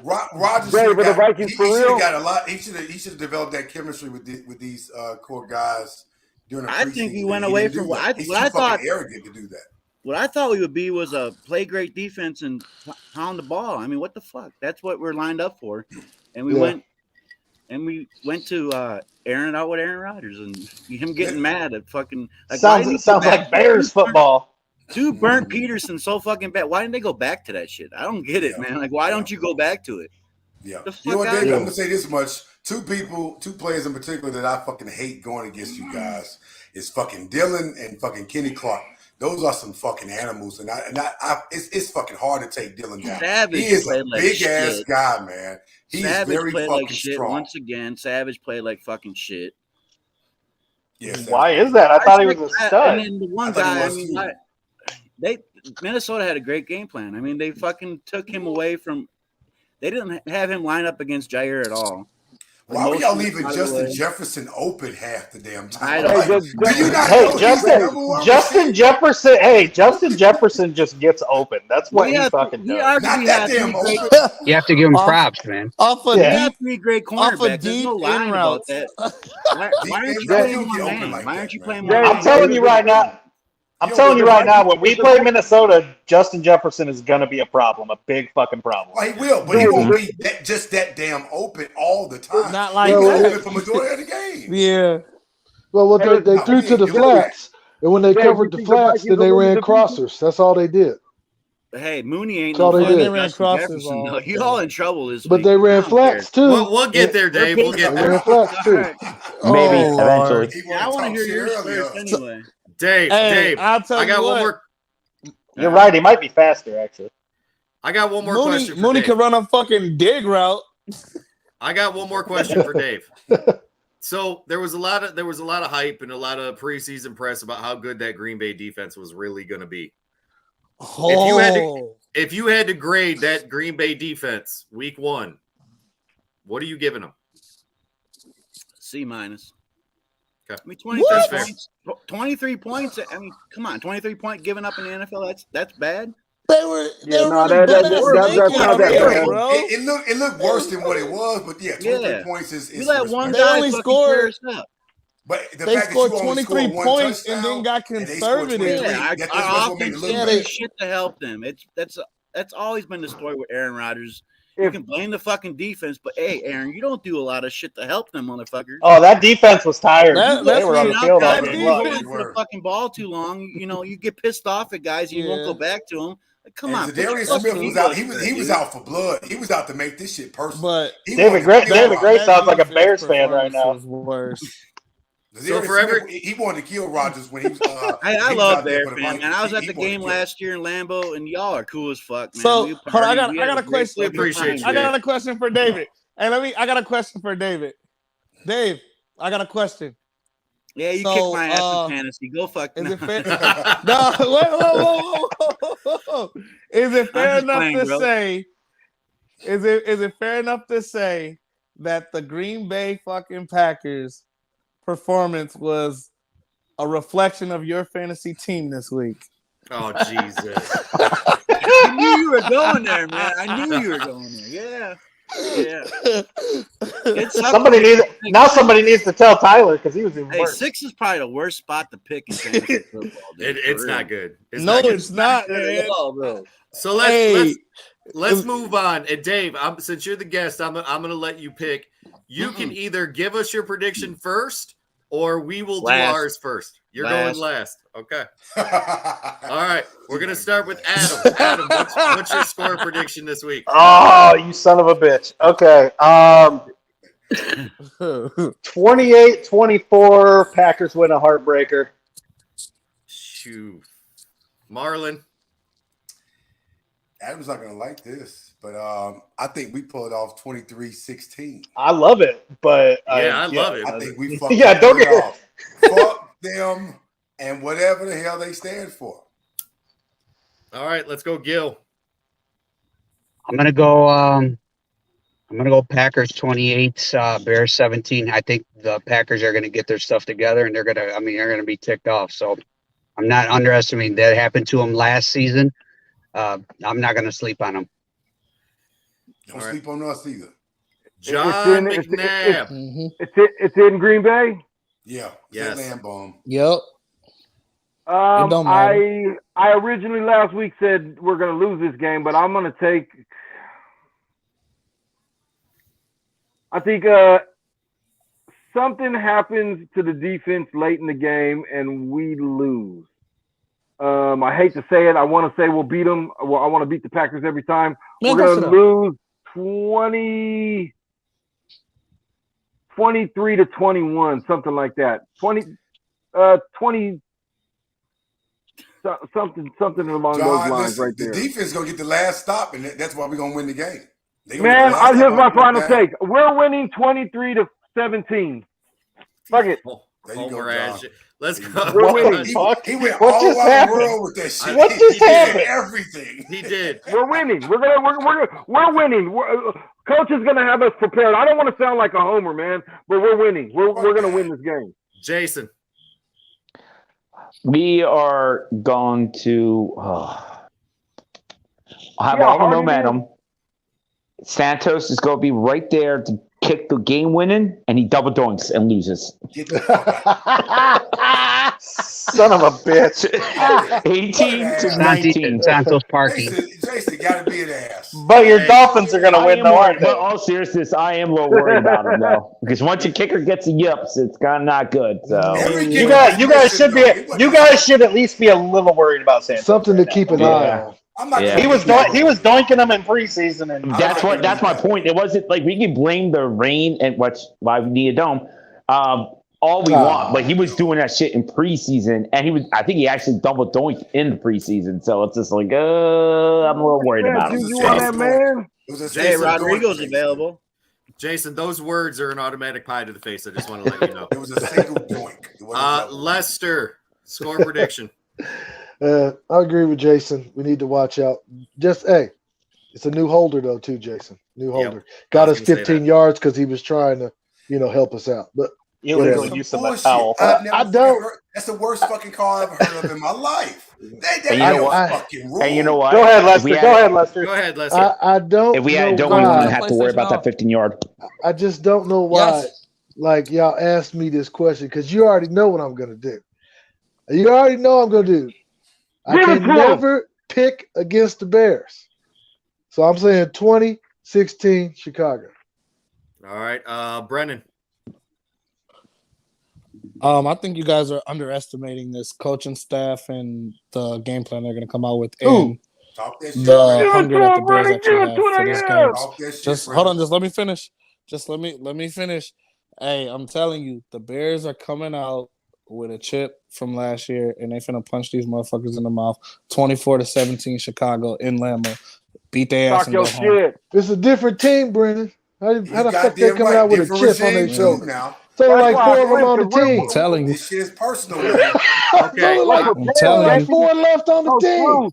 Rodgers the Vikings for real. Got a lot. He should have developed that chemistry with these core guys during the preseason. I think he went away from what I thought. Arrogant to do that. What I thought we would be was a play great defense and pound the ball. I mean, what the fuck? That's what we're lined up for. And we went to airing it out with Aaron Rodgers and him getting mad at fucking sounds like Bears football. Dude burnt Peterson so fucking bad. Why didn't they go back to that shit? I don't get it, man. Like, why don't you go back to it? Yeah. You know what, Dave? I'm gonna say this much. Two players in particular that I fucking hate going against you guys is fucking Dylan and fucking Kenny Clark. Those are some fucking animals, and it's fucking hard to take Dylan down. Savage he is a like big shit. ass guy, man. He's Savage very played fucking like shit strong. once again. Savage played like fucking shit. Yes. Why is that? I thought he was a stud. And then the one guy, I mean, Minnesota had a great game plan. I mean, they fucking took him away from. They didn't have him line up against Jair at all. Why were y'all leaving Justin Jefferson open half the damn time? I don't do you not know Justin Jefferson. Hey, Justin Jefferson just gets open. That's what he fucking does. Not that damn open. You have to give him props, man. He had 3 great cornerbacks. There's no lying about that. Why aren't you playing my man? Why aren't you playing my man? I'm telling you right now, when we play Minnesota, Justin Jefferson is going to be a problem, a big fucking problem. Well, he will, but he won't be just that damn open all the time. Not like He's that. open for majority of the game. Yeah. Well, what they threw to the flats, and when they covered the flats, then they ran crossers. That's all they did. Hey, Mooney ain't That's all no they fucking did. Justin Jefferson, though. You're all in trouble this week. But they ran flats too. We'll get there, Dave. We'll get They there. ran flats too. Maybe eventually. I want to hear yours first anyway. Dave, I'll tell I got you one what. more. You're right. He might be faster, actually. I got one more question. For Mooney Dave. can run a fucking dig route. I got one more question for Dave. So there was a lot of hype and a lot of preseason press about how good that Green Bay defense was really going to be. If you had to grade that Green Bay defense week 1, what are you giving them? C-. Okay. I mean, 23 points. 23 points. I mean, come on, 23 point giving up in the NFL. That's bad. They were that's not bad, bro. It looked worse than what it was, but yeah, 23 points is you let one They guy only fucking scored- tear us up. But the They fact scored that you only 23 scored one points and touchdown then got and they scored conservative. 23, Yeah, that's our what made it offense look didn't bad. do shit to help them. That's always been the story with Aaron Rodgers. You If- can blame the fucking defense, but hey, Aaron, you don't do a lot of shit to help them motherfuckers. Oh, that defense was tired. That- They that's were on the the- field that all game defense- long. Holding for the fucking ball too long. You know, you get pissed off at guys, and you won't go back to them. Like, come on, And Zadarius Smith was out. He was out for blood. He was out to make this shit personal. But David Gray sounds like a Bears fan right now. Was worse. So forever, he wanted to kill Rodgers when he was. I love Bear fan, man. I was at the game last year in Lambeau, and y'all are cool as fuck, man. So We hold on, I partied. got a question. We appreciate you. I got a question for David. Hey, I got a question for David. Dave, I got a question. Yeah, you So, kicked my ass in fantasy. Go fuck. Is it fair? No, whoa. Is it fair just enough playing, to bro. say? Is it fair enough to say that the Green Bay fucking Packers performance was a reflection of your fantasy team this week? Oh Jesus! I knew you were going there, man. I knew you were going there. Yeah. Somebody needs to tell Tyler because he was even Hey, worse. 6 is probably the worst spot to pick in fantasy football. Dude, It's for not real. good. It's not, good man. at all, bro. So let's move on. And Dave, since you're the guest, I'm gonna let you pick. You can either give us your prediction first, or we will do ours first. You're going last. Okay. All right. We're gonna start with Adam. Adam, what's your score prediction this week? Oh, you son of a bitch. Okay. 28-24, Packers win a heartbreaker. Shoot. Marlon. Adam's not gonna like this, but I think we pulled off 23-16. I love it, but I love it. I think we don't get off. Fuck them and whatever the hell they stand for. All right, let's go, Gil. I'm gonna go Packers 28, Bears 17. I think the Packers are gonna get their stuff together and they're gonna be ticked off. So I'm not underestimating that. Happened to them last season. I'm not gonna sleep on them. Don't sleep on us either. John McNabb. It's in Green Bay. Yeah. Yes. Lambeau. Yep. don't I originally last week said we're going to lose this game, but I'm going to take. I think something happens to the defense late in the game and we lose. I hate to say it. I want to say we'll beat them. Well, I want to beat the Packers every time. Man, we're going to go lose 23-21, something like that. 20 something along John, those lines listen, right the there. defense is gonna get the last stop, and that's why we're gonna win the game. Man, here's my final take. We're winning 23-17. Fuck it. There you go, John. Let's go. We're winning. He went all just around the happened? world with that shit. What just He did happened? everything. He did. We're winning. We're winning. Coach is gonna have us prepared. I don't want to sound like a homer, man, but we're winning. We're gonna win this game. Jason. We are going to have all the momentum. Santos is going to be right there to kick the game winning, and he double doinks and loses. Son of a bitch. 18-19. Santos parking. Jason got to be an ass. But your Dolphins are going to win, though, aren't they? But all seriousness, I am a little worried about him, though, because once a kicker gets the yips, it's kind of not good. So You guys should at least be a little worried about Santos. Something to keep an eye on. I'm not. He was doinking them in preseason, and that's my point. It wasn't like we could blame the rain and why we need a dome. All we want, but he was doing that shit in preseason, and I think he actually double doinked in the preseason. So it's just like, I'm a little worried about him. You want that, man? Hey, Rodrigo's available. Jason, those words are an automatic pie to the face. I just want to let you know. It was a single doink. Lester, score prediction. I agree with Jason. We need to watch out. It's a new holder though, too, Jason. New holder. Got us 15 yards because he was trying to, help us out. But illegal use of a towel. I don't. That's the worst fucking call I've ever heard of in my life. And you know what? Go ahead, Lester. Go ahead, Lester. I don't. If we know don't why. win, we have to worry about that 15-yard. I just don't know why like y'all asked me this question because you already know what I'm gonna do. You already know I'm gonna do. I Give it can to 'em. never pick against the Bears. So I'm saying 20-16 Chicago. All right, Brennan. I think you guys are underestimating this coaching staff and the game plan they're going to come out with, Who? and Talk that shit, the Brennan. hunger that the Bears Brennan, actually give it have to for them, this yeah. game. Talk that shit, Just hold Brennan. on, just let me finish. Just let me finish. Hey, I'm telling you, the Bears are coming out with a chip from last year, and they finna punch these motherfuckers in the mouth. 24-17 Chicago in Lambeau. Beat their ass Talk and your go home. shit. It's a different team, Brennan. How the fuck they Goddamn coming right. out with a Different chip on their regime too shoulder? now. It's only That's like why I 4 of them on the went to team. I'm telling you. This shit's personal, man. It's Okay, only like, Like I'm with it's only telling like you. 4 left on the Coach team. Bruce.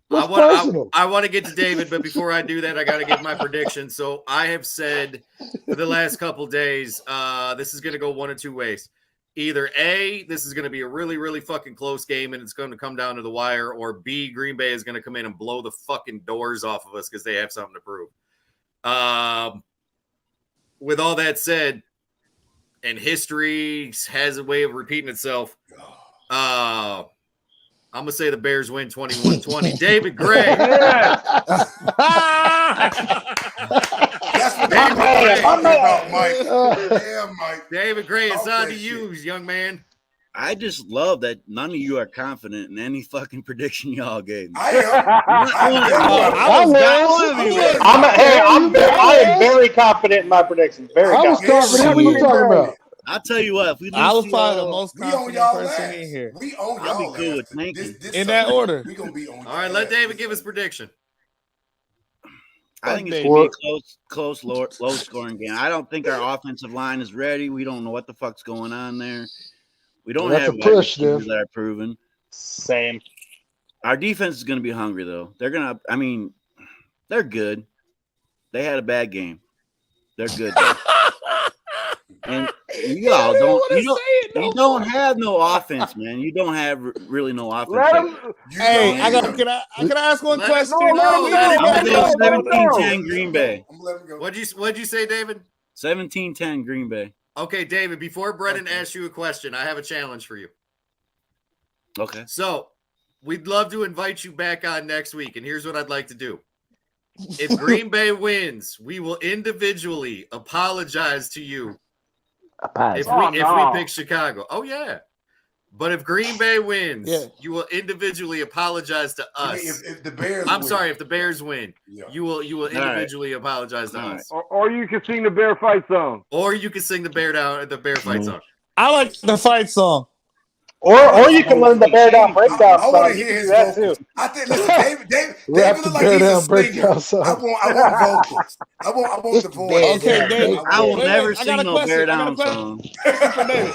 What's personal? I want to get to David, but before I do that, I got to give my prediction. So I have said for the last couple days, this is going to go one of two ways. Either A, this is going to be a really, really fucking close game and it's going to come down to the wire, or B, Green Bay is going to come in and blow the fucking doors off of us because they have something to prove. With all that said, and history has a way of repeating itself, I'm going to say the Bears win 21-20. David Gray. That's what I'm talking about, Mike. Yeah, Mike. David Gray, it's Talk on that to you, young man. I just love that none of you are confident in any fucking prediction y'all gave me. I am very confident in my predictions. Very I was confident. What are you talking about? I'll tell you what, if we lose I was to probably the y'all, most we on confident y'all person last. in here. We on I'll be y'all cool last. with tanking. In that order. We gonna be on. All right, let David give his prediction. I think it's David. gonna be a close, low scoring game. I don't think our offensive line is ready. We don't know what the fuck's going on there. We don't That's have a wide push, receivers Steph. that are proven. Same. Our defense is gonna be hungry though. They're good. They had a bad game. They're good though. And you don't have no offense, man. You don't have really no offense. Let him. Hey, can I ask one question? I'm gonna go 17-10 Green Bay. What'd you say, David? 17-10 Green Bay. Okay, David, before Brennan asks you a question, I have a challenge for you. Okay. So we'd love to invite you back on next week, and here's what I'd like to do. If Green Bay wins, we will individually apologize to you if we pick Chicago. Oh, yeah. But if Green Bay wins, you will individually apologize to us. If the Bears if the Bears win, you will individually apologize to us. Or you can sing the Bear Fight song. Or you can sing the Bear Fight song. I like the fight song. Or you can learn the Beardown breakdown I want song. to hear You his can do that vocals. too. I think. Listen, David Rap the look like he's a Beardown breakdown singer. song. I want vocals. I want the voice. Okay, David. I will never I sing got a no question. Bear I got a Down song. question for David.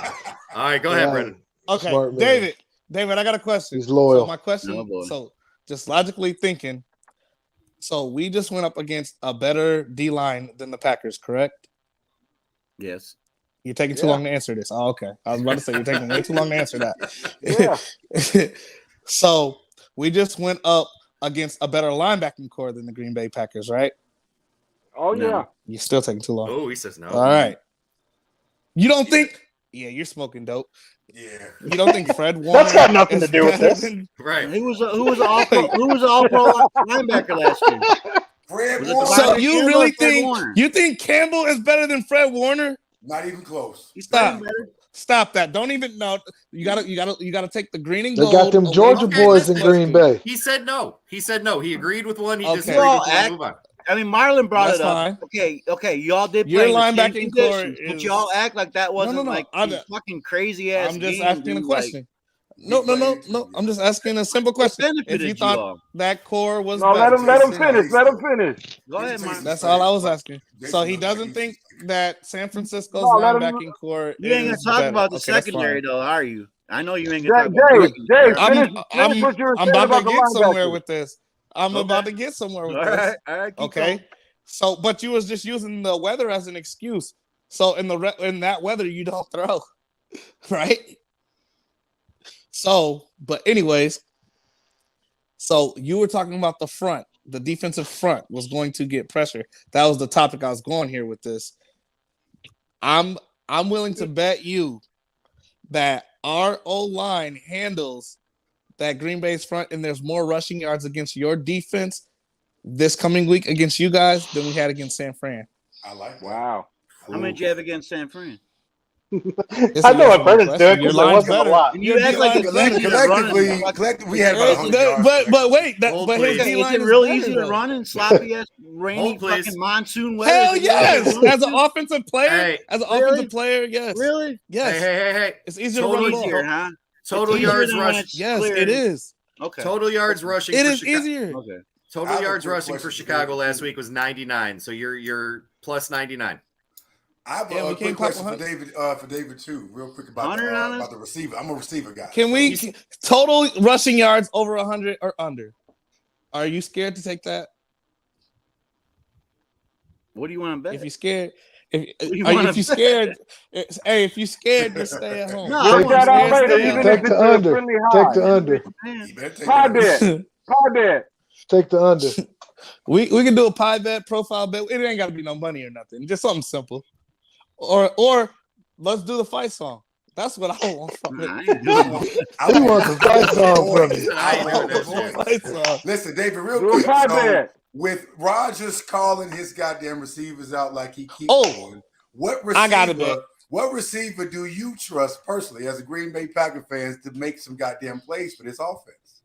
All right, go ahead, Brennan. Okay, Smart man. David, I got a question. He's loyal. So my question, Oh, boy. so just logically thinking, so we just went up against a better D-line than the Packers, correct? Yes. You're taking too long to answer this. Oh, okay. I was about to say you're taking way too long to answer that. Yeah. So we just went up against a better linebacking core than the Green Bay Packers, right? Oh, No. yeah. You're still taking too long. Oh, he says no. All right. You don't think? Yeah, you're smoking dope. Yeah. You don't think Fred Warner? That's got nothing to do with this. Right. Who was an all pro linebacker last year? Fred Was it Warner. So Campbell you or really Fred think Warner? you think Campbell is better than Fred Warner? Not even close. He's Stop. better. Stop that. Don't even know. You gotta take the green and They gold. got them away Georgia from boys in this Green question. Bay. He said no. He agreed with one. He Okay. disagreed with one. Move on. I mean, Marlon brought That's it up. fine. Okay, y'all did Your play in the same linebacking core conditions, but is- y'all act like that wasn't no. like I'm- these fucking crazy ass. I'm just games, asking a dude, question. No. I'm just asking a simple question. If benefited you you thought all? that core was No, better, let him finish. Let him finish. Go ahead, Mark. That's all I was asking. So he doesn't think that San Francisco's No, let him- linebacking core You ain't gonna is talk better. about the Okay, that's secondary fine. though, are you? I know you ain't gonna talk about Dave, the secondary. finish what you were I'm saying about to the get somewhere linebacker. with this. I'm about to get somewhere with All this. right, keep Okay. going. So, but you was just using the weather as an excuse. So in that weather, you don't throw, right? So, but anyways, so you were talking about the front. The defensive front was going to get pressure. That was the topic I was going here with this. I'm I'm willing to bet you that our O-line handles that Green Bay's front, and there's more rushing yards against your defense this coming week against you guys than we had against San Fran. I like that. Wow. How many did you have against San Fran? I know what Brennan's doing because there wasn't a lot. And you act like it's collectively, we had about 100 yards. But wait, is it real easy to run in sloppy ass rainy fucking monsoon weather? Hell yes! As an offensive player, yes. Really? Yes. Hey. It's easier to run the ball. Easier, huh? Total yards rushing. Yes, it is. Okay. Total yards rushing. It is easier. Okay. Total yards rushing for Chicago last week was 99. So you're plus 99. I have a quick question for David too, real quick about the receiver. I'm a receiver guy. Can we total rushing yards over 100 or under? Are you scared to take that? What do you want to bet? If you're scared, if you're scared, if you're scared, just stay at home. Take that out later. Even Take the under. Take the under. Pie bet. Take the under. We can do a pie bet, profile bet. It ain't got to be no money or nothing. Just something simple. Or let's do the fight song. That's what I want from it. I want the fight song from you. Listen, David, real quick. So, with Rodgers calling his goddamn receivers out like he keeps doing, what receiver do you trust personally as a Green Bay Packer fans to make some goddamn plays for this offense?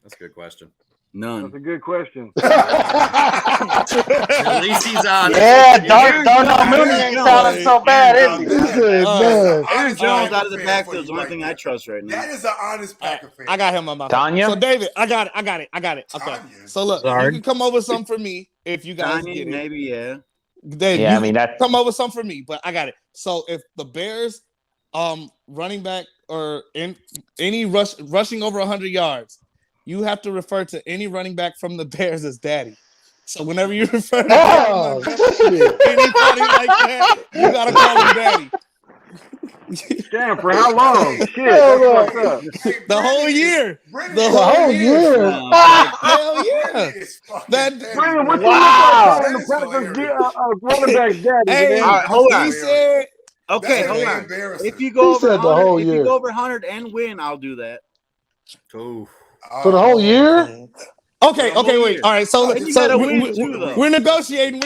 That's a good question. None. That's a good question. At least he's on. Yeah, Darnell Mooney ain't sounding so bad, is he? Aaron Jones out of the backfield is the only thing I trust right now. That is an honest Packer fan. I got him on my Tanya? So David, I got it. Okay. So look, you can come over some for me if you guys get it. Maybe, yeah. Dave, yeah, I mean that. Come over some for me, but I got it. So if the Bears, running back or any rushing over 100 yards, you have to refer to any running back from the Bears as daddy. So whenever you refer to anybody like that, you gotta call him daddy. Damn, for how long? Shit, that's fucked up. The whole year. The whole year. Hell yeah. Brandon, what you look like calling the Packers running back daddy? Hey, all right, hold on. He said, okay, hold on. If you go over 100, if you go over 100 and win, I'll do that. Oh. For the whole year? Okay, wait. All right, so we're negotiating.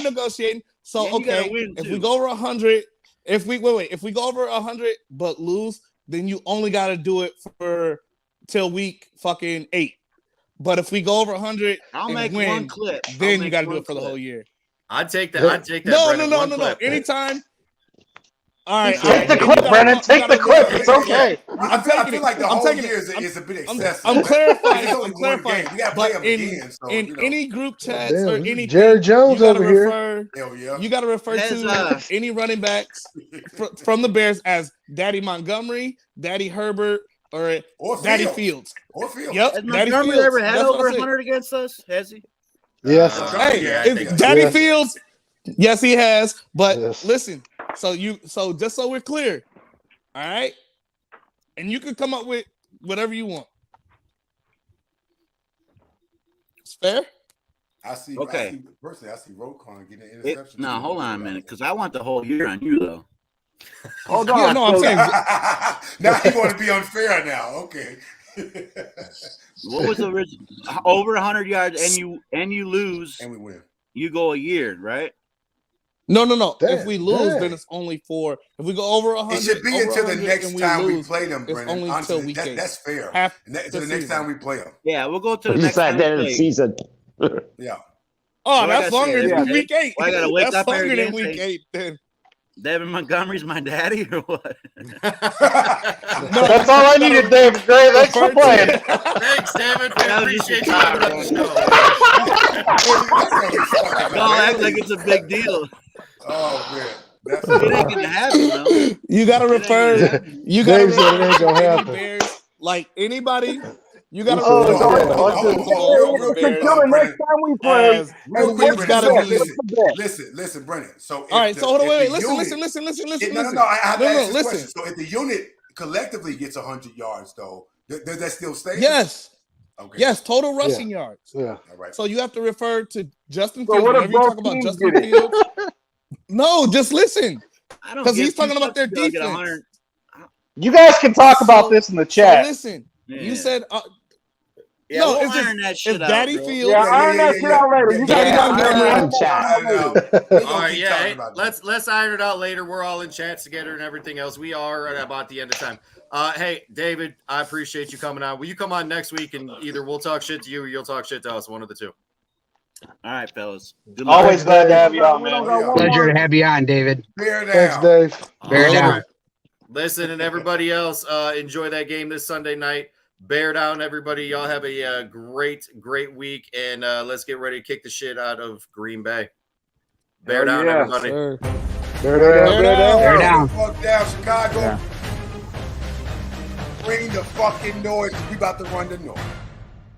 So okay, if we go over 100, if we go over 100 but lose, then you only got to do it for till week fucking 8. But if we go over 100, I'll and make win, one clip. Then you got to do it for the whole year. I'd take that. No. Anytime. All right, take the clip, Brennan. Take the clip. It's okay. I feel like the whole year is a bit excessive. I'm clarifying. We got to play them again. So, in any group chats or anything, Jerry Jones over here. You got to refer to any running backs from the Bears as Daddy Montgomery, Daddy Herbert, or Daddy Fields. Or Fields. Yep. Has Montgomery ever had over 100 against us? Has he? Yes. Daddy Fields. Yes, he has. But listen. So just so we're clear, all right, and you can come up with whatever you want. It's fair. Okay. Personally, I see Roquan getting an interception. No, hold on a minute, because I want the whole year on you though. Hold on. Yeah, no, I'm saying now you want to be unfair now. Okay. What was the original? Over 100 yards and you lose and we win. You go a year, right? No. If we lose, then it's only for if we go over 100. It should be until the next time we play them, it's Brennan. only Honestly, until week 8. That's fair. Until the next time we play them. Yeah, we'll go to the next time. At the end of the season. Yeah. Oh, that's longer than week 8. Well, I gotta wake that's up longer every than day week 8. Then. Devin Montgomery's my daddy, or what? That's all I needed, David Gray. Thanks for playing. Thanks, David. We appreciate you coming on the show. Y'all act like it's a big deal. Oh man. It ain't gonna happen, though. You gotta refer. You gotta refer it ain't gonna happen. Bears, like anybody. You gotta next time we play. Listen, Brennan. So all right, so hold on, wait. Listen. No. I have to ask this question. So if the unit collectively gets 100 yards, though, does that still stay? Yes. Okay. Yes, total rushing yards. Yeah. All right. So you have to refer to Justin So Fields. what if Whenever you talk about Justin Fields. No, just listen. I don't because give he's talking two about their fucks if I get defense. 100. You guys can talk about this in the chat. So listen, Yeah. you said Yeah, no. we'll It's iron that if shit out, Daddy bro. Fields. Yeah, iron that shit out later. You Yeah, got iron it out in to chat. We're All gonna right, keep yeah. talking Hey, about this. let's iron it out later. We're all in chats together and everything else. We are at about the end of time. Hey, David, I appreciate you coming on. Will you come on next week and either we'll talk shit to you or you'll talk shit to us, one of the two. All right, fellas. Good luck. Always glad to have you on, man. Pleasure to have you on, David. Bear Thanks, down. Dave. Bear All down. right. Listen, and everybody else, enjoy that game this Sunday night. Bear down, everybody. Y'all have a great week, and let's get ready to kick the shit out of Green Bay. Bear down, yeah. everybody. Sir. Bear down. Bear down. Fuck down, Chicago. Yeah. Bring the fucking noise. We about to run the noise.